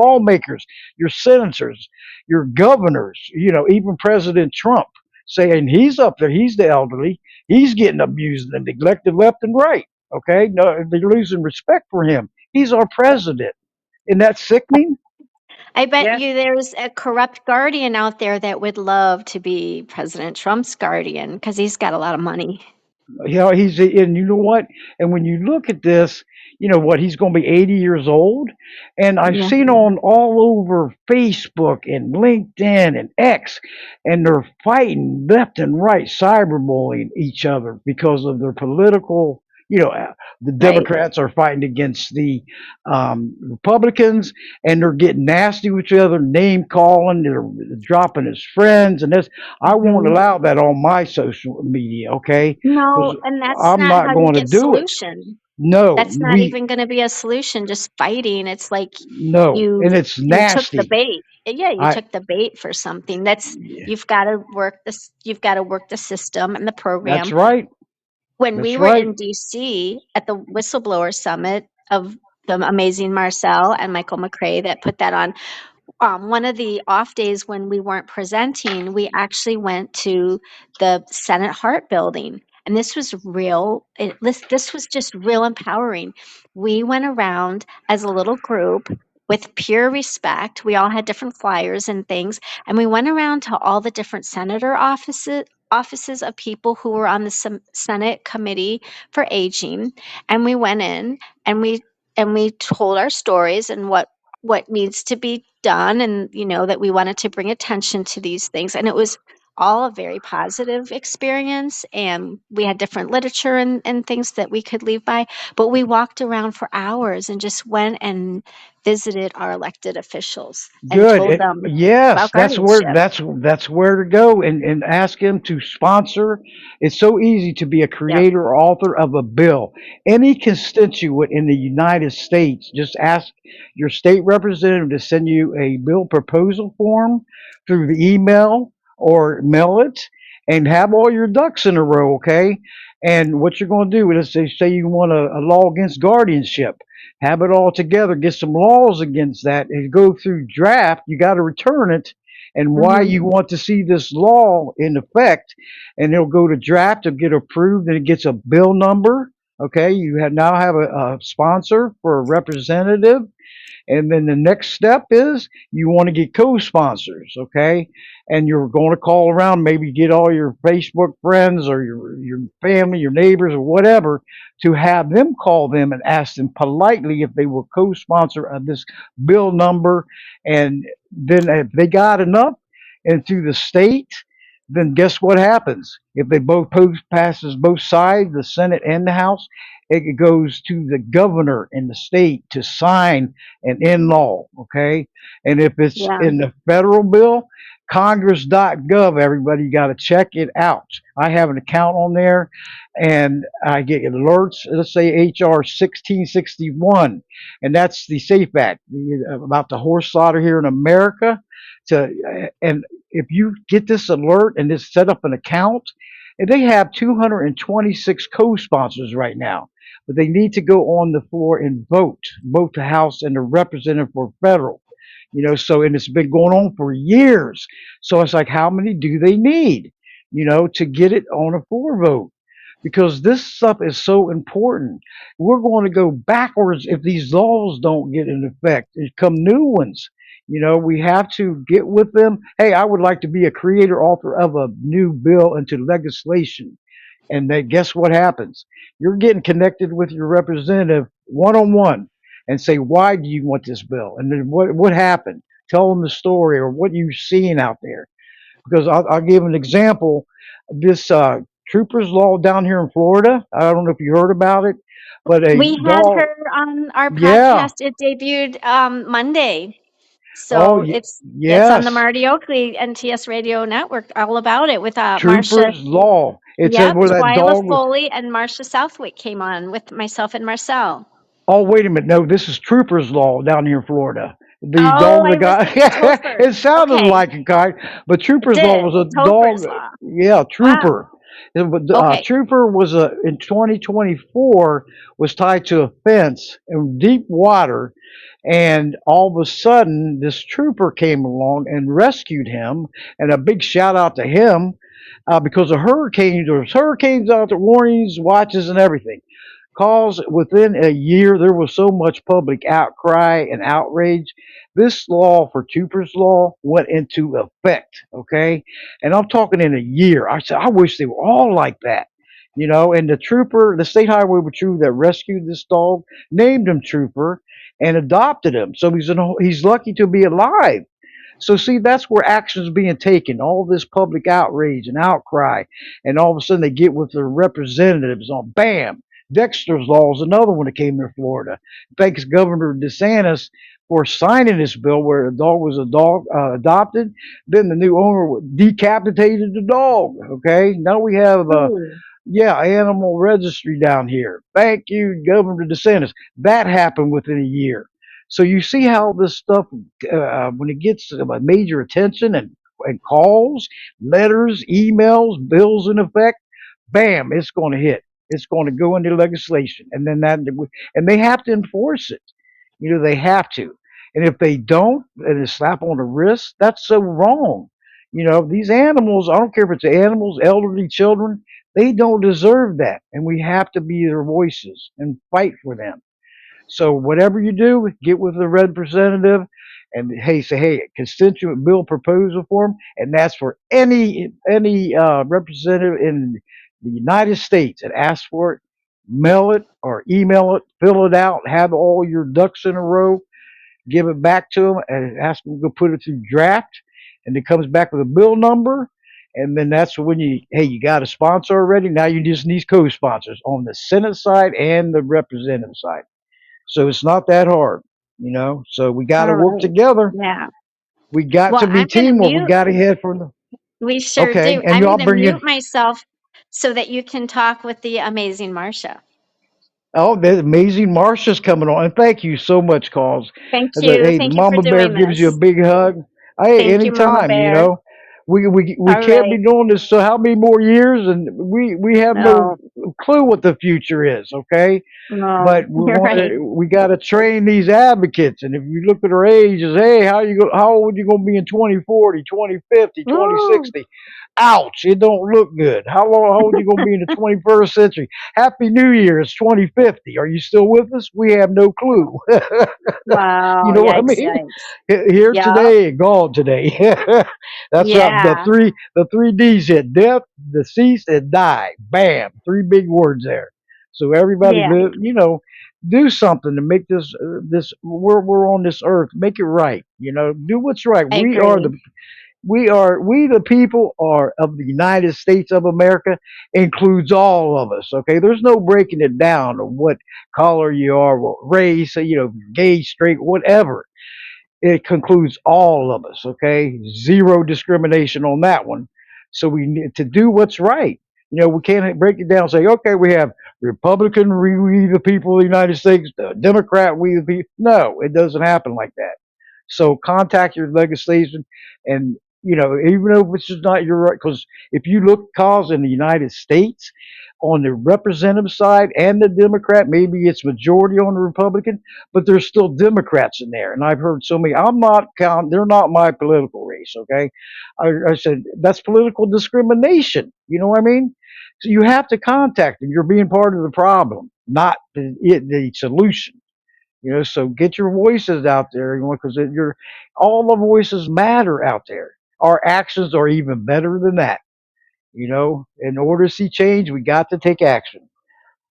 lawmakers, your senators, your governors. Even President Trump saying he's up there, he's the elderly, he's getting abused and neglected left and right. Okay, no, they're losing respect for him. He's our president. Isn't that sickening? I bet Yeah. you there's a corrupt guardian out there that would love to be President Trump's guardian because he's got a lot of money. And you know what? And when you look at this, he's going to be 80 years old. And I've Yeah. seen on all over Facebook and LinkedIn and X, and they're fighting left and right, cyberbullying each other because of their political. The Right. Democrats are fighting against the Republicans, and they're getting nasty with each other, name calling, they're dropping his friends, and this. I won't Mhm. allow that on my social media, okay? Because No, and that's I'm not not how you going to get do it. solution. No, That's not even going to be a solution. Just fighting. It's like no, and it's you took the nasty. bait. Yeah, you I, took the bait for something. That's you've got to work this. You've got to work the system and the that's program. right. When we That's were right. in DC at the whistleblower summit of the amazing Marcel and Michael McCrae that put that on, one of the off days when we weren't presenting, we actually went to the Senate Hart building And this was real. This was just real empowering. We went around as a little group with pure respect. We all had different flyers and things, and we went around to all the different senator offices of people who were on the Senate Committee for Aging, and we went in and we told our stories and what needs to be done, and that we wanted to bring attention to these things, and it was all a very positive experience, and we had different literature and things that we could leave by, but we walked around for hours and just went and visited our elected officials and Good. told them Yes, about guardianship. that's where to go and ask him to sponsor. It's so easy to be a Yep. creator or author of a bill. Any constituent in the United States, just ask your state representative to send you a bill proposal form through the email or mail it, and have all your ducks in a row, okay? And what you're going to do is, they say you want a law against guardianship, have it all together, get some laws against that, and go through draft. You got to return it and why Hmm. you want to see this law in effect, and it'll go to draft, it'll get approved, and it gets a bill number. Okay, you now have a sponsor for a representative, and then the next step is you want to get co-sponsors, okay? And you're going to call around, maybe get all your Facebook friends or your family, your neighbors, or whatever, to have them call them and ask them politely if they will co-sponsor this bill number. And then if they got enough, and through the state, then guess what happens? If they both passes both sides, the Senate and the House, it goes to the governor in the state to sign an in law, okay? And if it's Yeah. in the federal bill, congress.gov, everybody got to check it out. I have an account on there, and I get alerts. Let's say HR 1661, and that's the SAFE Act about the horse slaughter here in America. And if you get this alert and just set up an account, and they have 226 co-sponsors right now, but they need to go on the floor and vote, both the House and the representative for federal. So, and it's been going on for years. So it's like, how many do they need, to get it on a floor vote? Because this stuff is so important. We're going to go backwards if these laws don't get in effect. There come new ones. We have to get with them. Hey, I would like to be a creator author of a new bill into legislation. And then guess what happens? You're getting connected with your representative one on one and say, why do you want this bill? And then what happened? Tell them the story or what you've seen out there. Because I'll give an example. This troopers law down here in Florida, I don't know if you heard about it, but a We had dog, her on our yeah. podcast. It debuted Monday. Oh, So it's on the yes. Marti Oakley NTS radio network, all about it, with Marcia. Troopers law. It said Yep, where that Twyla dog was. Foley and Marcia Southwick came on with myself and Marcel. Oh, wait a minute. No, this is Trooper's Law down here in Florida. The Oh, dog, the I guy, listened to Topher. it sounded Okay, like a guy, but it Trooper's Law did. was a dog. Topher's Law. Yeah, Wow. Trooper. Okay. Trooper was in 2024 was tied to a fence in deep water, and all of a sudden this trooper came along and rescued him. And a big shout out to him because of hurricanes. There was hurricanes out there, warnings, watches, and everything. Cause within a year there was so much public outcry and outrage. This law for Cooper's Law went into effect. Okay, and I'm talking in a year. I said I wish they were all like that. And the state highway patrol that rescued this dog, named him Trooper and adopted him. So he's lucky to be alive. So see, that's where action is being taken. All this public outrage and outcry, and all of a sudden they get with their representatives on. Bam! Dexter's Law is another one that came in Florida. Thanks Governor DeSantis for signing this bill where a dog was adopted. Then the new owner decapitated the dog. Okay, now we have Ooh. yeah, animal registry down here. Thank you, Governor DeSantis. That happened within a year. So you see how this stuff, when it gets major attention and calls, letters, emails, bills in effect, bam, it's going to hit. It's going to go into legislation, and then and they have to enforce it. They have to. And if they don't, and a slap on the wrist, that's so wrong. These animals, I don't care if it's animals, elderly, children, They don't deserve that, and we have to be their voices and fight for them. So whatever you do, get with the representative and hey, say hey, constituent bill proposal form, and that's for any representative in the United States and ask for it, mail it or email it, fill it out, have all your ducks in a row, give it back to them, and ask them to put it through draft, and it comes back with a bill number. And then that's when you got a sponsor already. Now you just need co-sponsors on the Senate side and the representative side. So it's not that hard, you know. So we got to All work right. together. Yeah. We got Well, to be I'm going to teamwork. We mute. got to head from the We sure okay, do. and I'm you all going to bring mute in. myself so that you can talk with the amazing Marcia. Oh, the amazing Marsha's coming on, and thank you so much, cause Thank the, you. hey, the Thank you for Mama Bear doing gives you a this. big hug. Hey, Thank you, Mama anytime, you Bear. know. We All can't be right. doing this so how many more years, and we have no No, clue what the future is. Okay, no, but we're you're going right. to we got to train these advocates, and if you look at our ages, hey, how old you going to be in 2040, 2050, Woo. 2060? Ouch, it don't look good. How old you going to be in the 21st century? Happy New Year, it's 2050. Are you still with us? We have no clue. You Wow. know what I Yikes, mean? yikes. Here Yep. today and gone today. That's right. The Yeah. three D's hit: death, deceased, and die. Bam, three big words there. So everybody Yeah. live, do something to make this we're on this earth, make it right. Do what's right. I agree. We the people are of the United States of America, includes all of us. Okay, there's no breaking it down of what color you are, what race, gay, straight, whatever. It concludes all of us. Okay, zero discrimination on that one. So we need to do what's right. We can't break it down and say, okay, we have Republican, we the people of the United States, Democrat, we the people. No, it doesn't happen like that. So contact your legislation, and even though it's just not your right, because if you look cause in the United States, on the representative side and the Democrat, maybe it's majority on the Republican, but there's still Democrats in there. And I've heard so many. I'm not count. They're not my political race. Okay, I said that's political discrimination. You know what I mean? So you have to contact them. You're being part of the problem, not the solution. So get your voices out there, because you're all the voices matter out there. Our actions are even better than that. In order to see change, we got to take action.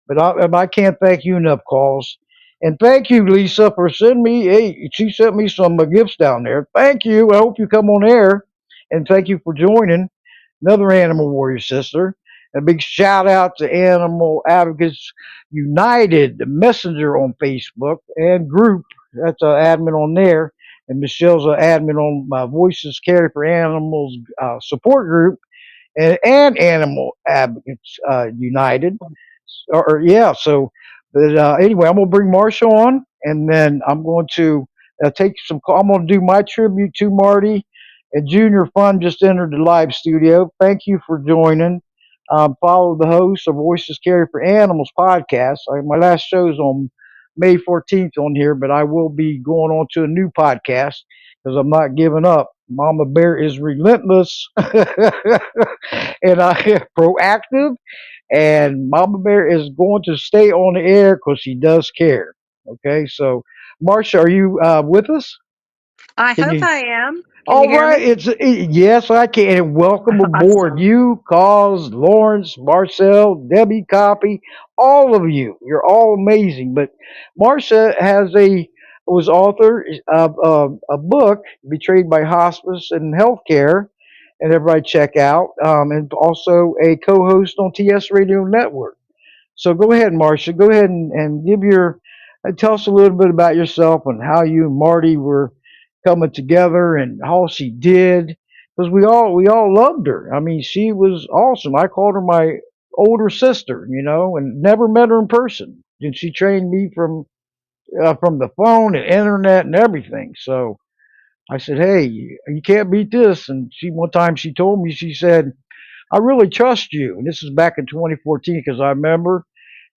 But I can't thank you enough, calls. And thank you, Lisa, for sending me. Hey, she sent me some gifts down there. Thank you. I hope you come on air. And thank you for joining another Animal Warrior sister. A big shout out to Animal Advocates United, the messenger on Facebook and group. That's an admin on there. And Michelle's an admin on my Voices Carry for Animals support group and Animal Advocates United. Yeah, so but anyway, I'm gonna bring Marsha on, and then I'm going to take some. I'm gonna do my tribute to Marty. And Junior Fun just entered the live studio. Thank you for joining. Follow the host of Voices Carry for Animals podcast. My last show is on May 14th on here, but I will be going on to a new podcast because I'm not giving up. Mama Bear is relentless and I proactive, and Mama Bear is going to stay on the air because she does care. Okay, so Marsha, are you with us? I Can hope you? I am. Can you All hear right, me? yes, I can. And welcome aboard, Awesome. you, Cause, Lawrence, Marcel, Debbie, Copy, all of you. You're all amazing. But Marsha was author of a book, Betrayed by Hospice and Healthcare, and everybody check out, and also a co-host on TS Radio Network. So go ahead, Marcia. Go ahead and give tell us a little bit about yourself and how you and Marty were coming together and all she did. Because we all loved her. I mean, she was awesome. I called her my older sister, and never met her in person. And she trained me from the phone and internet and everything. So I said, hey, you can't beat this. And one time she told me, she said, I really trust you. And this is back in 2014 because I remember.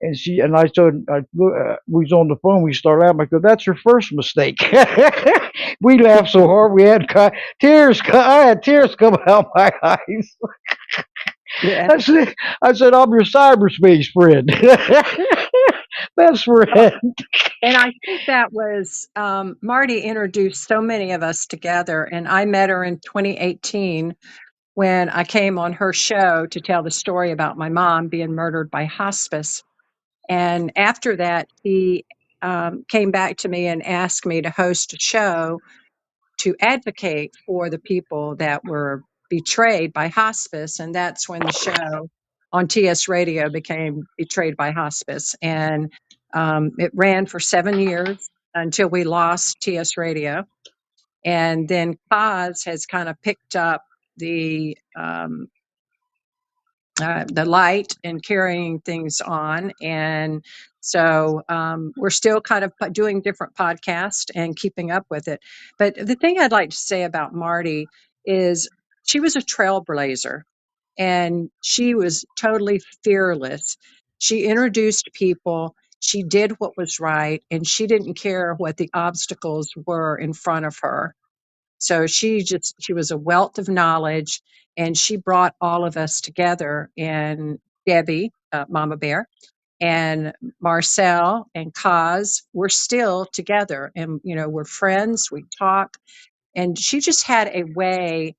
And I told, we was on the phone. We started laughing. I go, that's your first mistake. We laughed so hard we had tears. I had tears coming out my eyes. Yeah. I said, I'm your cyberspace friend, best friend. And I think that was Marty introduced so many of us together. And I met her in 2018 when I came on her show to tell the story about my mom being murdered by hospice. And after that, he came back to me and asked me to host a show to advocate for the people that were betrayed by hospice. And that's when the show on TS Radio became Betrayed by Hospice. And it ran for 7 years until we lost TS Radio. And then Paz has kind of picked up the light and carrying things on. And so we're still kind of doing different podcasts and keeping up with it. But the thing I'd like to say about Marty is she was a trailblazer and she was totally fearless. She introduced people. She did what was right, and she didn't care what the obstacles were in front of her. So she was a wealth of knowledge, and she brought all of us together. And Debbie, Mama Bear, and Marcel and Kaz, we're still together, and we're friends. We talk, and she just had a way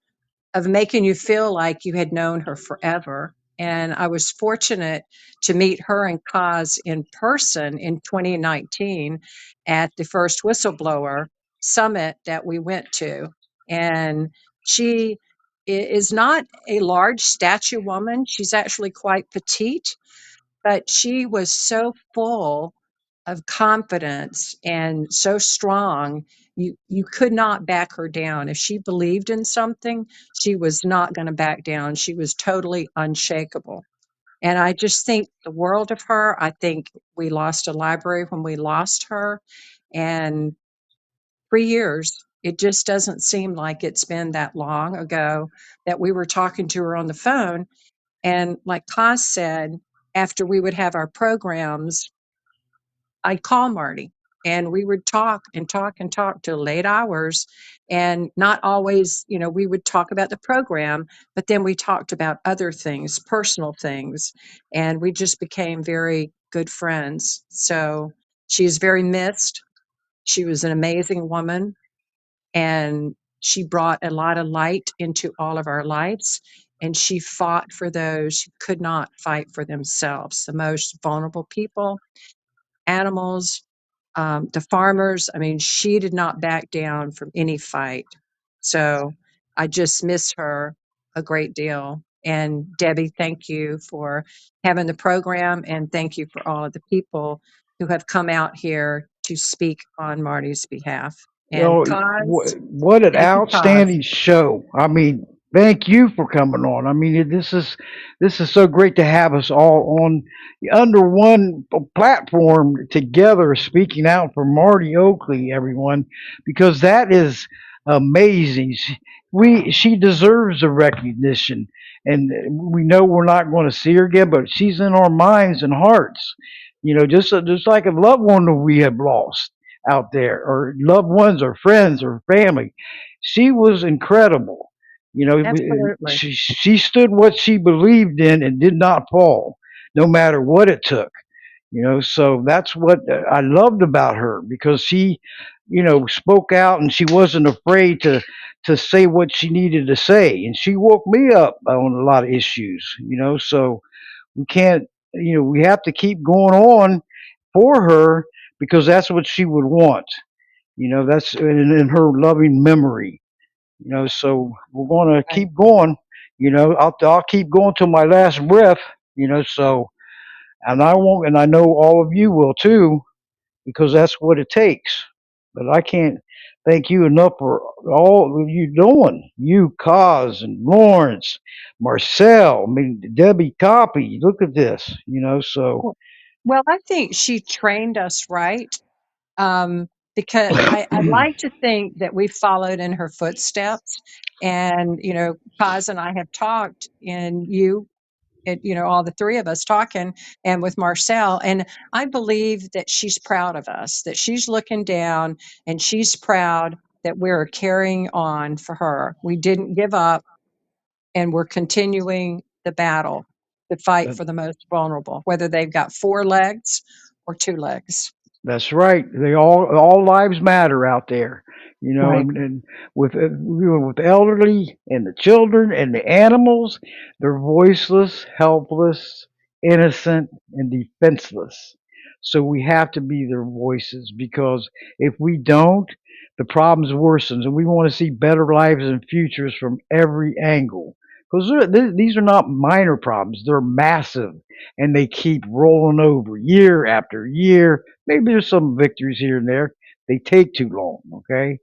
of making you feel like you had known her forever. And I was fortunate to meet her and Kaz in person in 2019 at the first whistleblower summit that we went to. And she is not a large statue woman. She's actually quite petite, but she was so full of confidence and so strong. You could not back her down. If she believed in something, she was not going to back down. She was totally unshakable. And I just think the world of her. I think we lost a library when we lost her. And 3 years, it just doesn't seem like it's been that long ago that we were talking to her on the phone. And like Kaz said, after we would have our programs, I'd call Marty and we would talk and talk and talk till late hours. And not always, we would talk about the program, but then we talked about other things, personal things. And we just became very good friends. So she's very missed. She was an amazing woman, and she brought a lot of light into all of our lives. And she fought for those who could not fight for themselves, the most vulnerable people, animals, the farmers. I mean, she did not back down from any fight. So I just miss her a great deal. And Debbie, thank you for having the program, and thank you for all of the people who have come out here to speak on Marty's behalf. And Oh, Cause, what an thank you, Cause. outstanding show! I mean, thank you for coming on. I mean, this is so great to have us all on under one platform together, speaking out for Marty Oakley, everyone, because that is amazing. She deserves the recognition, and we know we're not going to see her again, but she's in our minds and hearts. Just like a loved one that we have lost out there, or loved ones, or friends, or family. She was incredible. Absolutely. She stood what she believed in and did not fall, no matter what it took. So that's what I loved about her, because she, spoke out, and she wasn't afraid to say what she needed to say, and she woke me up on a lot of issues. So we can't, we have to keep going on for her, because that's what she would want. That's in her loving memory. So we're going to Right. keep going. I'll keep going till my last breath. So, and I won't, and I know all of you will too, because that's what it takes. But I can't thank you enough for all you doing. You, Cos, and Lawrence, Marcel, I mean, Debbie Copy. Look at this. So Well, I think she trained us right. um, because I like to think that we followed in her footsteps. And, Paz and I have talked, and all the three of us talking, and with Marcel. And I believe that she's proud of us, that she's looking down and she's proud that we're carrying on for her. We didn't give up, and we're continuing the battle to fight That, for the most vulnerable, whether they've got four legs or two legs. that's right. They all lives matter out there, Right. and with the elderly and the children and the animals, they're voiceless, helpless, innocent, and defenseless. So we have to be their voices because if we don't, the problems worsens, and we want to see better lives and futures from every angle. Because these are not minor problems; they're massive, and they keep rolling over year after year. Maybe there's some victories here and there. They take too long, okay?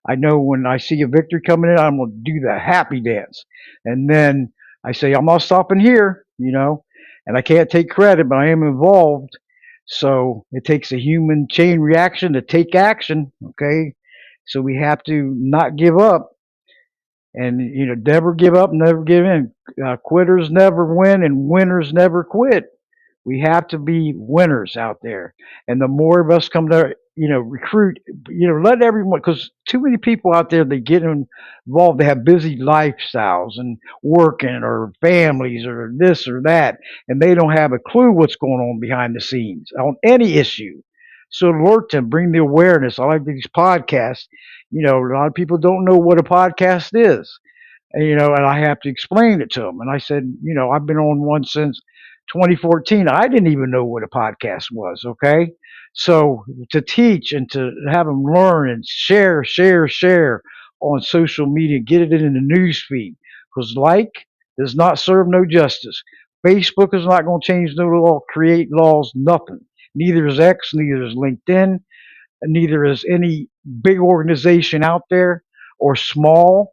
I know when I see a victory coming in, I'm going to do the happy dance. And then I say, I'm not stopping here, and I can't take credit, but I am involved. So it takes a human chain reaction to take action, okay? So we have to not give up and, never give up, never give in. Quitters never win and winners never quit. We have to be winners out there. And the more of us come to, recruit, let everyone, because too many people out there, they get involved, they have busy lifestyles and working or families or this or that, and they don't have a clue what's going on behind the scenes on any issue. So alert them, bring the awareness. I like these podcasts. A lot of people don't know what a podcast is, and I have to explain it to them. And I said, I've been on one since 2014. I didn't even know what a podcast was. Okay. So to teach and to have them learn and share on social media, get it in the news feed because does not serve no justice. Facebook is not going to change no law, create laws, nothing. Neither is X, neither is LinkedIn, and neither is any big organization out there or small.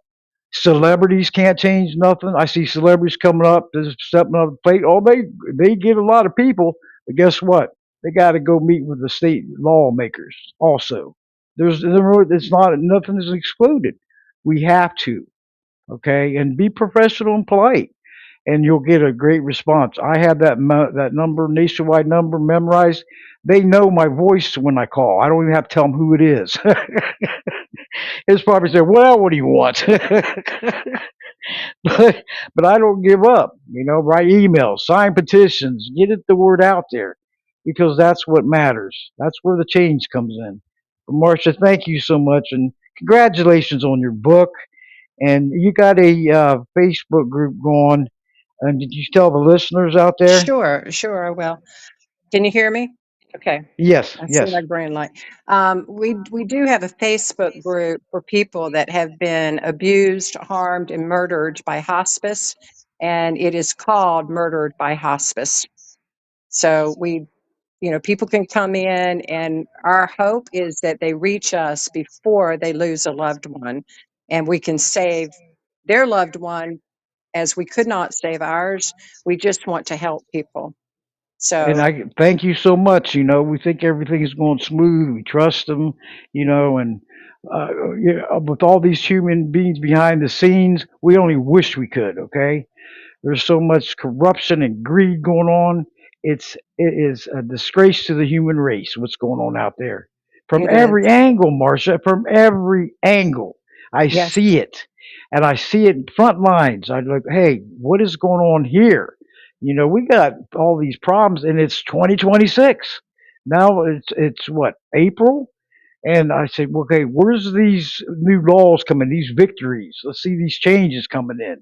Celebrities can't change nothing. I see celebrities coming up, just stepping up the plate. Oh, they get a lot of people, but guess what? They got to go meet with the state lawmakers. Also, it's not nothing is excluded. We have to, okay, and be professional and polite, and you'll get a great response. I have that number, nationwide number, memorized. They know my voice when I call. I don't even have to tell them who it is. It's probably say, "Well, what do you want?" but I don't give up. Write emails, sign petitions, get the word out there, because that's what matters. That's where the change comes in. Marcia, thank you so much, and congratulations on your book. And you got a Facebook group going. And did you tell the listeners out there? Sure, sure, I will. Can you hear me? Okay. Yes, I see yes. my green light. We do have a Facebook group for people that have been abused, harmed, and murdered by hospice, and it is called Murdered by Hospice. So people can come in, and our hope is that they reach us before they lose a loved one, and we can save their loved one as we could not save ours. We just want to help people. And So I thank you so much. We think everything is going smooth. We trust them, and with all these human beings behind the scenes, we only wish we could. Okay, there's so much corruption and greed going on. It is a disgrace to the human race what's going on out there. From it is. every angle, Marcia, from every angle. I Yes. see it. And I see it in front lines. I look, hey, what is going on here? We got all these problems and it's 2026. Now it's what, April? And I said, well, okay, where's these new laws coming, these victories? Let's see these changes coming in.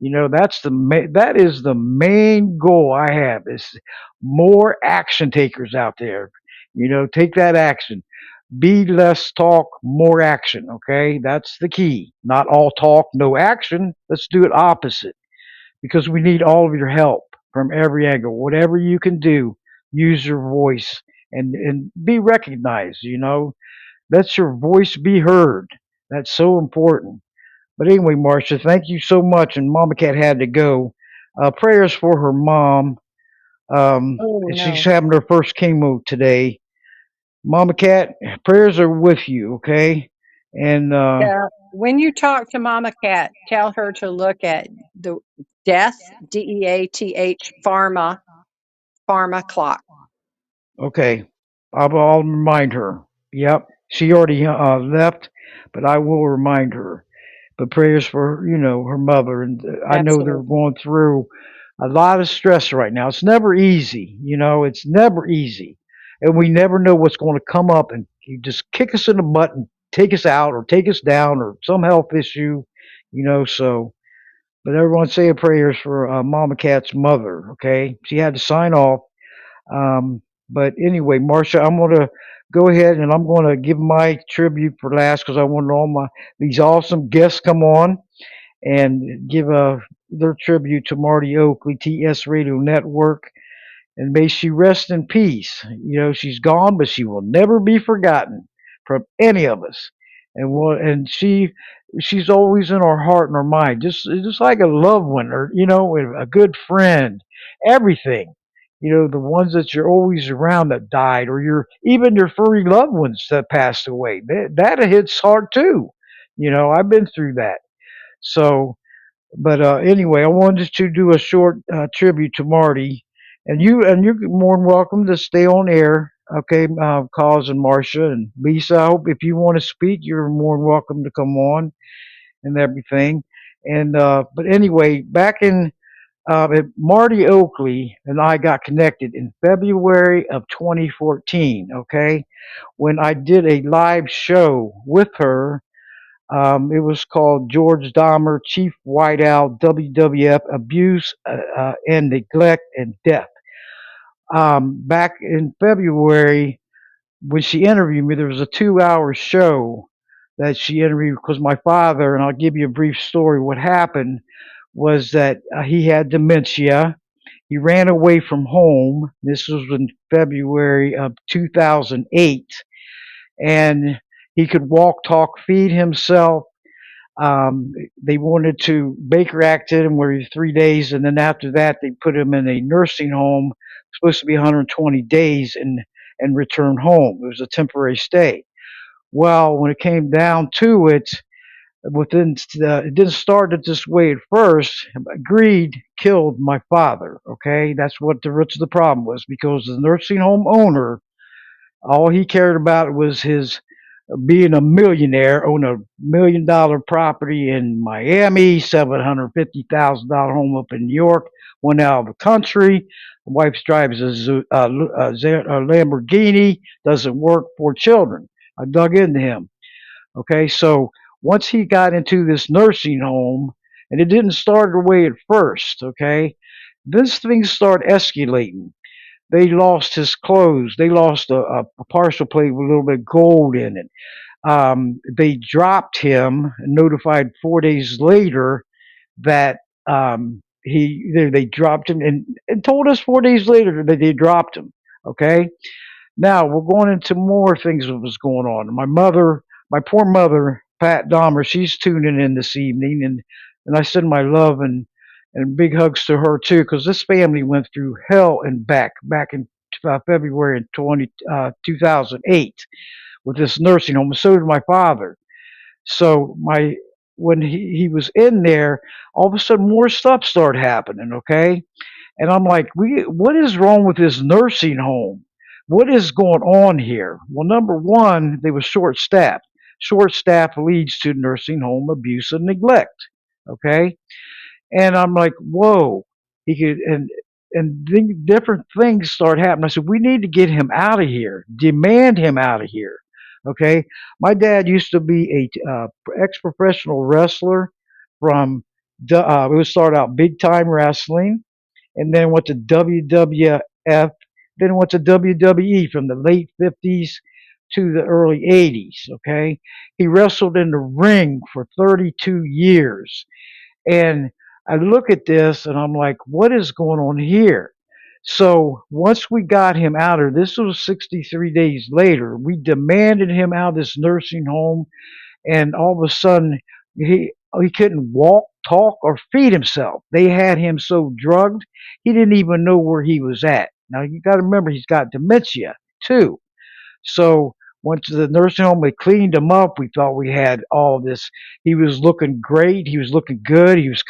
That is the main goal I have is more action takers out there. Take that action. Be less talk, more action. Okay, that's the key. Not all talk, no action. Let's do it opposite because we need all of your help from every angle. Whatever you can do, use your voice and be recognized. Let your voice be heard. That's so important. But anyway, Marcia, thank you so much. And Mama Cat had to go. Prayers for her mom. Oh And she's no. having her first chemo today. Mama Cat, prayers are with you, okay? And Yeah. When you talk to Mama Cat, tell her to look at the DEATH pharma clock. okay, I'll remind her. Yep, she already left, but I will remind her. but prayers for her mother. And I know they're Absolutely. going through a lot of stress right now. It's never easy. It's never easy, and we never know what's going to come up and you just kick us in the butt and take us out or take us down or some health issue. So. But everyone say a prayers for Mama Cat's mother. Okay, she had to sign off. Um, but anyway, Marcia, I'm gonna go ahead and I'm gonna give my tribute for last because I wanted all these awesome guests come on and give their tribute to Marty Oakley, TS Radio Network, and may she rest in peace. She's gone, but she will never be forgotten from any of us. And she's always in our heart and our mind, just like a loved one, or a good friend, everything. The ones that you're always around that died, or even your furry loved ones that passed away. That hits hard too. I've been through that. So but anyway, I wanted to do a short tribute to Marty, and you're more than welcome to stay on air. Okay, Cause and Marcia and Lisa. I hope if you want to speak, you're more than welcome to come on and everything. And but anyway, back in Marty Oakley and I got connected in February of 2014. Okay, when I did a live show with her. It was called George Dahmer, Chief Whiteout, WWF Abuse and Neglect and Death. Back in February, when she interviewed me, there was a 2 hour show that she interviewed because my father, and I'll give you a brief story. What happened was that he had dementia. He ran away from home. This was in February of 2008. And he could walk, talk, feed himself. They wanted to Baker acted him where he 3 days, and then after that they put him in a nursing home, supposed to be 120 days, and returned home. It was a temporary stay. Well, when it came down to it, it didn't start it this way at first. Greed killed my father. Okay, that's what the roots of the problem was because the nursing home owner, all he cared about was his being a millionaire, own $1 million property in Miami, $750,000 home up in New York, went out of the country. The wife drives a Lamborghini, doesn't work, 4 children. I dug into him. Okay, so once he got into this nursing home, and it didn't start away at first, okay, this thing started escalating. They lost his clothes. They lost a parcel plate with a little bit of gold in it. They dropped him, notified 4 days later that they dropped him, and told us 4 days later that they dropped him. Okay, now we're going into more things that was going on. My poor mother, Pat Dahmer, she's tuning in this evening, and I send my love and big hugs to her too, because this family went through hell and back in February in 2008 with this nursing home. And so did my father. So when he was in there, all of a sudden more stuff started happening. Okay, and I'm like, what is wrong with this nursing home? What is going on here? Well, number one, they were short staffed. Short staff leads to nursing home abuse and neglect. Okay, and I'm like, whoa, he could, different things start happening. I said, we need to get him out of here, demand him out of here. Okay, my dad used to be a ex-professional wrestler from. It would start out big time wrestling, and then went to WWF, then went to WWE from the late 50s to the early 80s. Okay, he wrestled in the ring for 32 years. And I look at this and I'm like, what is going on here? So once we got him out of this was 63 days later, we demanded him out of this nursing home, and all of a sudden he couldn't walk, talk, or feed himself. They had him so drugged he didn't even know where he was at. Now you got to remember he's got dementia too. So went to the nursing home. We cleaned him up. We thought we had all of this. He was looking great. He was looking good. He was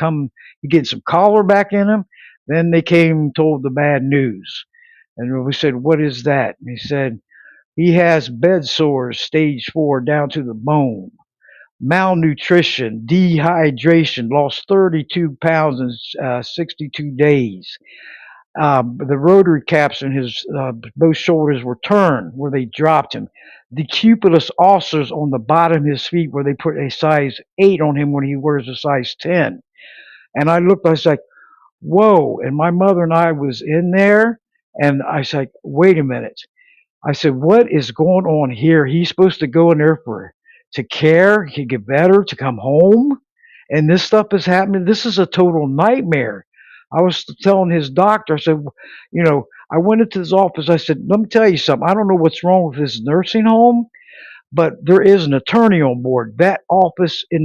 getting some color back in him. Then they came and told the bad news. And we said, what is that? And he said, he has bed sores, stage 4, down to the bone. malnutrition, dehydration, lost 32 pounds in 62 days. The rotary caps in his both shoulders were turned where they dropped him. Decupulous ulcers on the bottom of his feet where they put a size 8 on him when he wears a size 10. And I was like, whoa. And my mother and I was in there, and I was like, wait a minute. I said, what is going on here? He's supposed to go in there for to care, he get better, to come home, and this stuff is happening. This is a total nightmare. I was telling his doctor, I said, I went into his office. I said, let me tell you something. I don't know what's wrong with this nursing home, but there is an attorney on board. That office at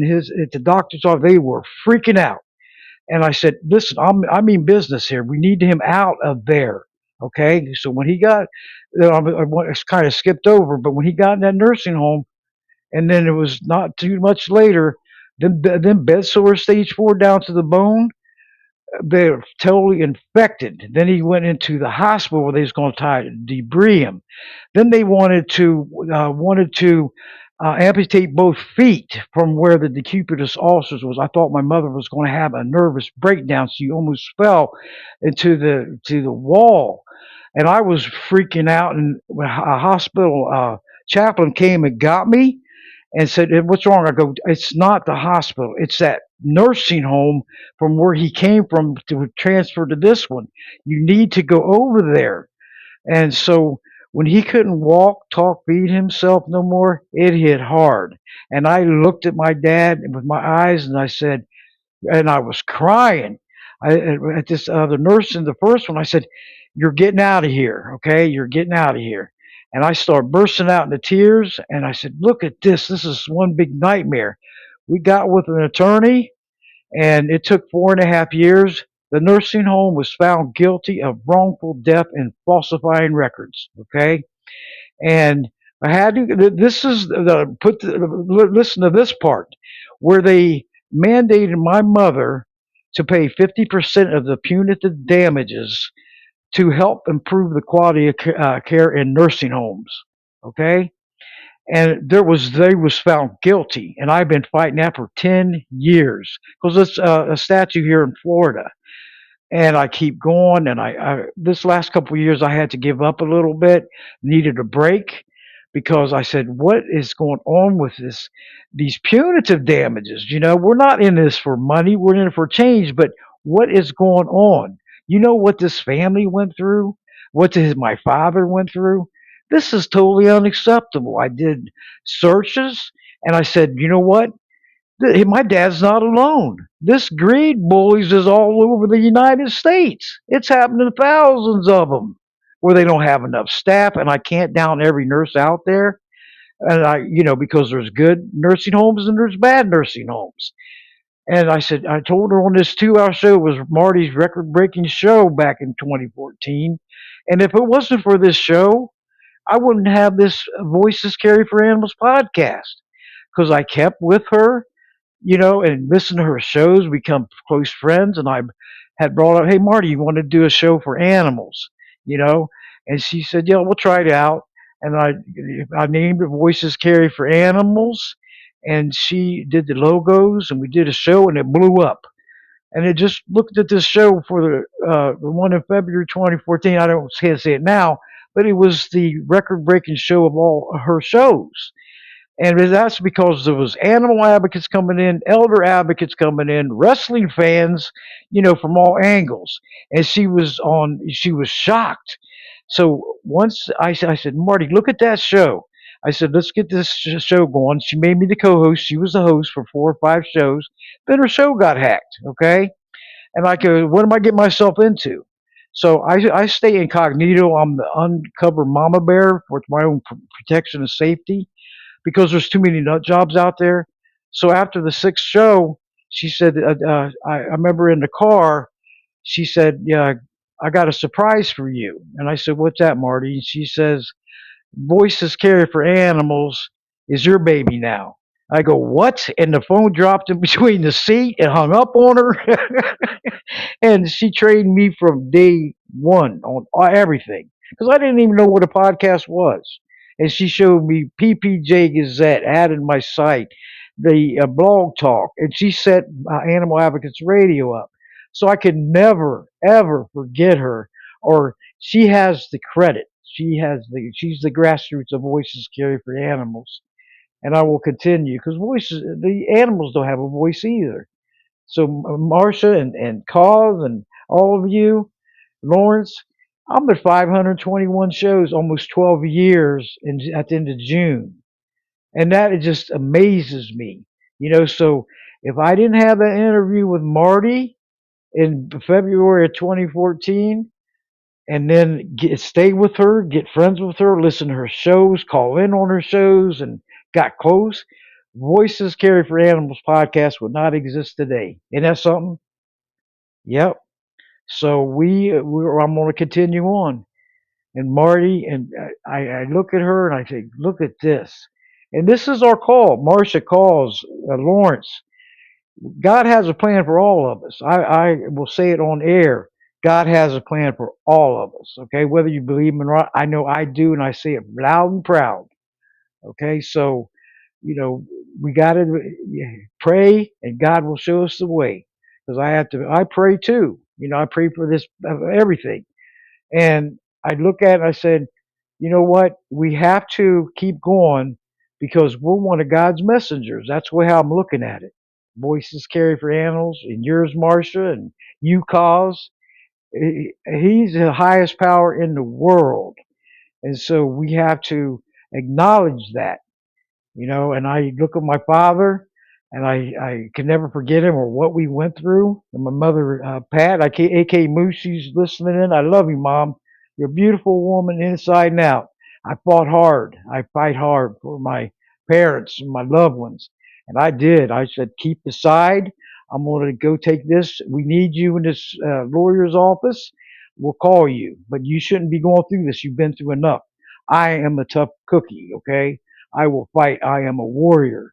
the doctor's office, they were freaking out. And I said, listen, I mean business here. We need him out of there. Okay. So when he got, I kind of skipped over, but when he got in that nursing home, and then it was not too much later, then bed sore stage 4 down to the bone, they're totally infected. Then he went into the hospital where they was going to try to debris him. Then they wanted to amputate both feet from where the decupitous ulcers was. I thought my mother was going to have a nervous breakdown. She almost fell into the wall, and I was freaking out. And when a hospital chaplain came and got me and said, "What's wrong?" I go, "It's not the hospital. It's that nursing home from where he came from to transfer to this one. You need to go over there." And so when he couldn't walk, talk, feed himself no more, it hit hard. And I looked at my dad with my eyes and I said, and I was crying. At this other nurse in the first one, I said, "You're getting out of here, okay? You're getting out of here." And I started bursting out into tears. And I said, "Look at this. This is one big nightmare." We got with an attorney, and it took 4.5 years. The nursing home was found guilty of wrongful death and falsifying records. Okay, and I had to. This is listen to this part where they mandated my mother to pay 50% of the punitive damages to help improve the quality of care in nursing homes. Okay, and they was found guilty, and I've been fighting that for 10 years because it's a statute here in Florida. And I keep going, and I this last couple of years I had to give up a little bit, needed a break because I said, what is going on with these punitive damages? We're not in this for money, we're in it for change, but what is going on? You know what this family went through, my father went through. This is totally unacceptable. I did searches, and I said, you know what, my dad's not alone. This greed bullies is all over the United States. It's happening to thousands of them where they don't have enough staff, and I can't down every nurse out there. And because there's good nursing homes and there's bad nursing homes. And I told her on this 2-hour show, it was Marty's record-breaking show back in 2014. And if it wasn't for this show, I wouldn't have this Voices Carry for Animals podcast because I kept with her, and listen to her shows, become close friends. And I had brought up, hey, Marty, you want to do a show for animals, you know? And she said, yeah, we'll try it out. And I named it Voices Carry for Animals. And she did the logos, and we did a show, and it blew up. And it just looked at this show for the one in February 2014. I can't say it now, but it was the record-breaking show of all her shows. And that's because there was animal advocates coming in, elder advocates coming in, wrestling fans, from all angles. And she was shocked. So once I said, Marty, look at that show. I said, let's get this show going. She made me the co-host. She was the host for 4 or 5 shows. Then her show got hacked. Okay. And I go, what am I getting myself into? So I stay incognito. I'm the uncover mama bear for my own protection and safety because there's too many nut jobs out there. So after the 6th show, she said, I remember in the car, she said, yeah, I got a surprise for you. And I said, what's that, Marty? And she says, Voices Carry for Animals is your baby now. I go, what? And the phone dropped in between the seat and hung up on her. And she trained me from day one on everything because I didn't even know what a podcast was. And she showed me PPJ Gazette, added my site, the blog talk, and she set Animal Advocates Radio up. So I could never ever forget her. Or she has the credit. She's the grassroots of Voices Carry for Animals, and I will continue because voices the animals don't have a voice either. So Marcia and Cause and all of you, Lawrence, I'm at 521 shows, almost 12 years at the end of June. And that it just amazes me. So if I didn't have that interview with Marty in February of 2014, and then stay with her, get friends with her, listen to her shows, call in on her shows, and got close, Voices Carry for Animals podcast would not exist today. Isn't that something? Yep. So I'm going to continue on. And Marty, and I look at her and I say, look at this. And this is our call. Marcia calls Lawrence. God has a plan for all of us. I will say it on air. God has a plan for all of us. Okay, whether you believe him or not, I know I do, and I say it loud and proud. Okay, so we got to pray, and God will show us the way. Because I pray too. I pray for this everything. And I look at it and I said, you know what? We have to keep going because we're one of God's messengers. That's how I'm looking at it. Voices Carry for Animals, and yours, Marcia, and you, Cause. He's the highest power in the world. And so we have to acknowledge that. And I look at my father, and I can never forget him or what we went through. And my mother, Pat, aka Moose, she's listening in. I love you, Mom. You're a beautiful woman inside and out. I fought hard. I fight hard for my parents and my loved ones. And I did. I said, keep aside. I'm going to go take this. We need you in this lawyer's office. We'll call you. But you shouldn't be going through this. You've been through enough. I am a tough cookie, okay? I will fight. I am a warrior.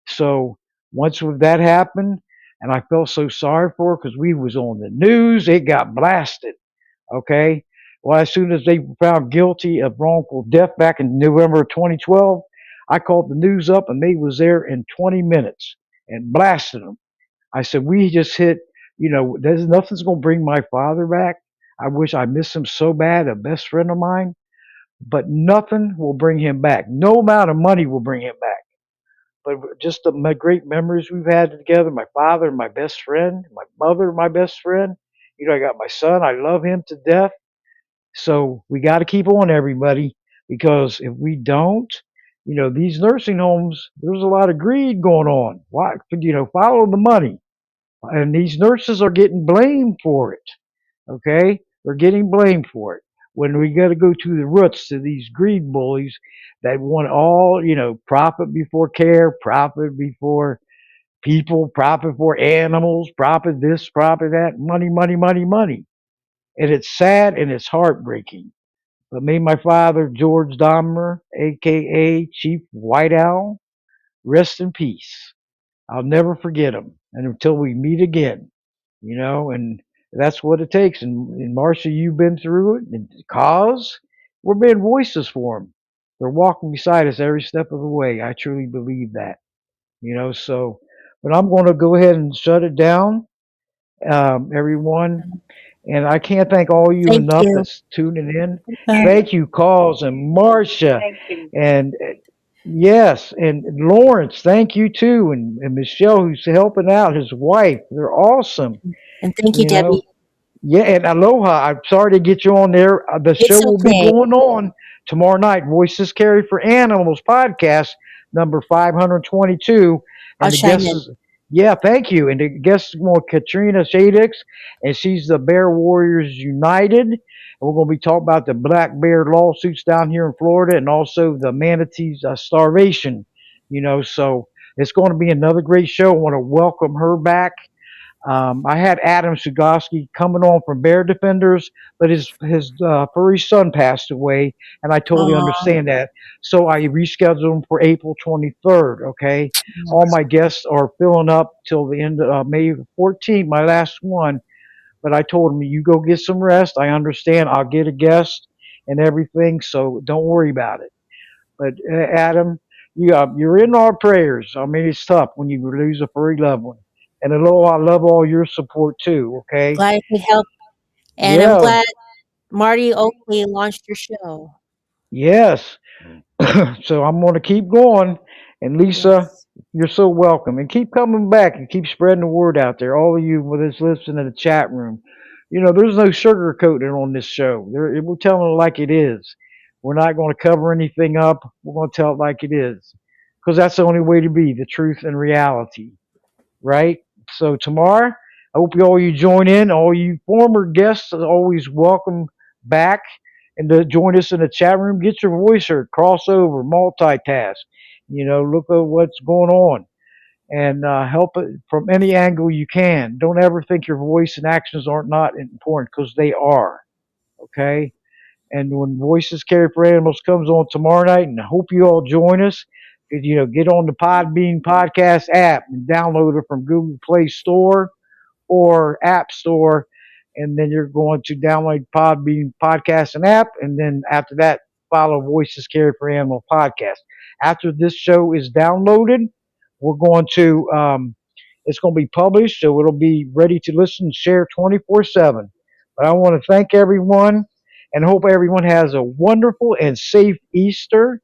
So once that happened, and I felt so sorry for her because we was on the news, it got blasted. Okay. Well, as soon as they found guilty of wrongful death back in November of 2012, I called the news up and they was there in 20 minutes and blasted them. I said, we just hit, there's nothing's going to bring my father back. I wish I miss him so bad, a best friend of mine, but nothing will bring him back. No amount of money will bring him back. But just the great memories we've had together, my father, my best friend, my mother, my best friend. I got my son. I love him to death. So we got to keep on, everybody, because if we don't, these nursing homes, there's a lot of greed going on. Why? Follow the money. And these nurses are getting blamed for it. Okay? They're getting blamed for it. When we got to go to the roots to these greed bullies that want all, profit before care, profit before people, profit for animals, profit this, profit that, money, money, money, money. And it's sad and it's heartbreaking. But may my father, George Dahmer, aka Chief White Owl, rest in peace. I'll never forget him. And until we meet again, and that's what it takes. And Marcia, you've been through it. And Cause, we're being voices for them. They're walking beside us every step of the way. I truly believe that, so, but I'm going to go ahead and shut it down, everyone. And I can't thank all you Thank enough you. that's tuning in. Thank you, Cause and Marcia. And yes, and Lawrence, thank you too. And Michelle, who's helping out, his wife. They're awesome. And thank you, You know, Debbie. yeah, and Aloha. I'm sorry to get you on there. The show It's will be okay. going on tomorrow night. Voices Carry for Animals podcast number 522, I'll and the chime guest in. is thank you. And the guest is more Katrina Shadix, and she's the Bear Warriors United. And we're going to be talking about the black bear lawsuits down here in Florida, and also the manatees starvation. So it's going to be another great show. I want to welcome her back. I had Adam Sugoski coming on from Bear Defenders, but his furry son passed away, and I totally Aw. understand that. So I rescheduled him for April 23rd. Okay, all my guests are filling up till the end of May 14th, my last one. But I told him, you go get some rest. I understand. I'll get a guest and everything, so don't worry about it. But Adam, you're in our prayers. I mean, it's tough when you lose a furry loved one. And hello, I love all your support too. Okay. Glad I could help, and I'm Yeah. glad Marty Oakley launched your show. Yes. So I'm going to keep going. And Lisa, Yes. you're so welcome. And keep coming back and keep spreading the word out there. All of you with us listening in the chat room. There's no sugarcoating on this show. We're telling it like it is. We're not going to cover anything up. We're going to tell it like it is. Because that's the only way to be the truth and reality. Right? So tomorrow, I hope you join in. All you former guests are always welcome back and to join us in the chat room. Get your voice heard, cross over, multitask. Look at what's going on and help it from any angle you can. Don't ever think your voice and actions are not important because they are. Okay. And when Voices Carry for Animals comes on tomorrow night, and I hope you all join us. Get on the Podbean podcast app and download it from Google Play Store or App Store, and then you're going to download Podbean podcast and app, and then after that, follow Voices Carry for Animal podcast. After this show is downloaded, we're going to it's going to be published, so it'll be ready to listen and share 24/7. But I want to thank everyone and hope everyone has a wonderful and safe Easter.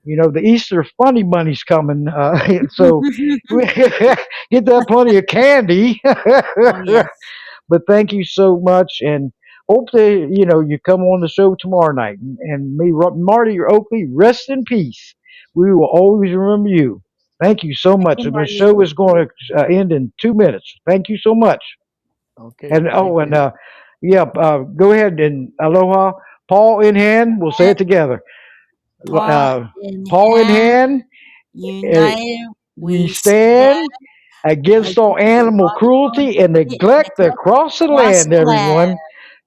The Easter Funny Bunny's coming, so get that plenty of candy. Oh, yes. But thank you so much, and hope that you come on the show tomorrow night. And me, Marty or Oakley, rest in peace. We will always remember you. Thank you so Thank much. you, And the Marty. show is going to end in 2 minutes. Thank you so much. Okay. And Thank you. yeah, go ahead and aloha. Paul in hand. We'll say And it together. Paul in Paul in hand, hand. Uh, united we we stand stand against all against animal all cruelty and cruelty and neglect neglect across the across land, the land. everyone.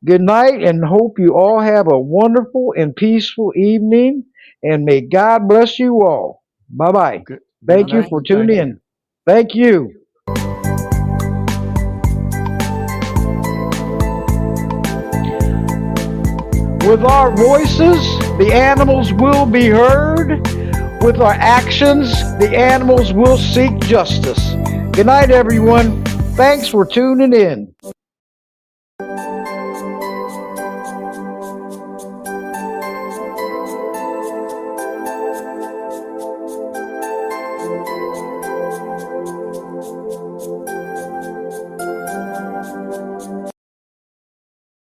Good night, and hope you all have a wonderful and peaceful evening. And may God bless you all. Bye bye. Good. Good Thank you Bye-bye. night for and thank tuning you. in. Thank you. With our voices, the animals will be heard. With our actions, the animals will seek justice. Good night, everyone. Thanks for tuning in.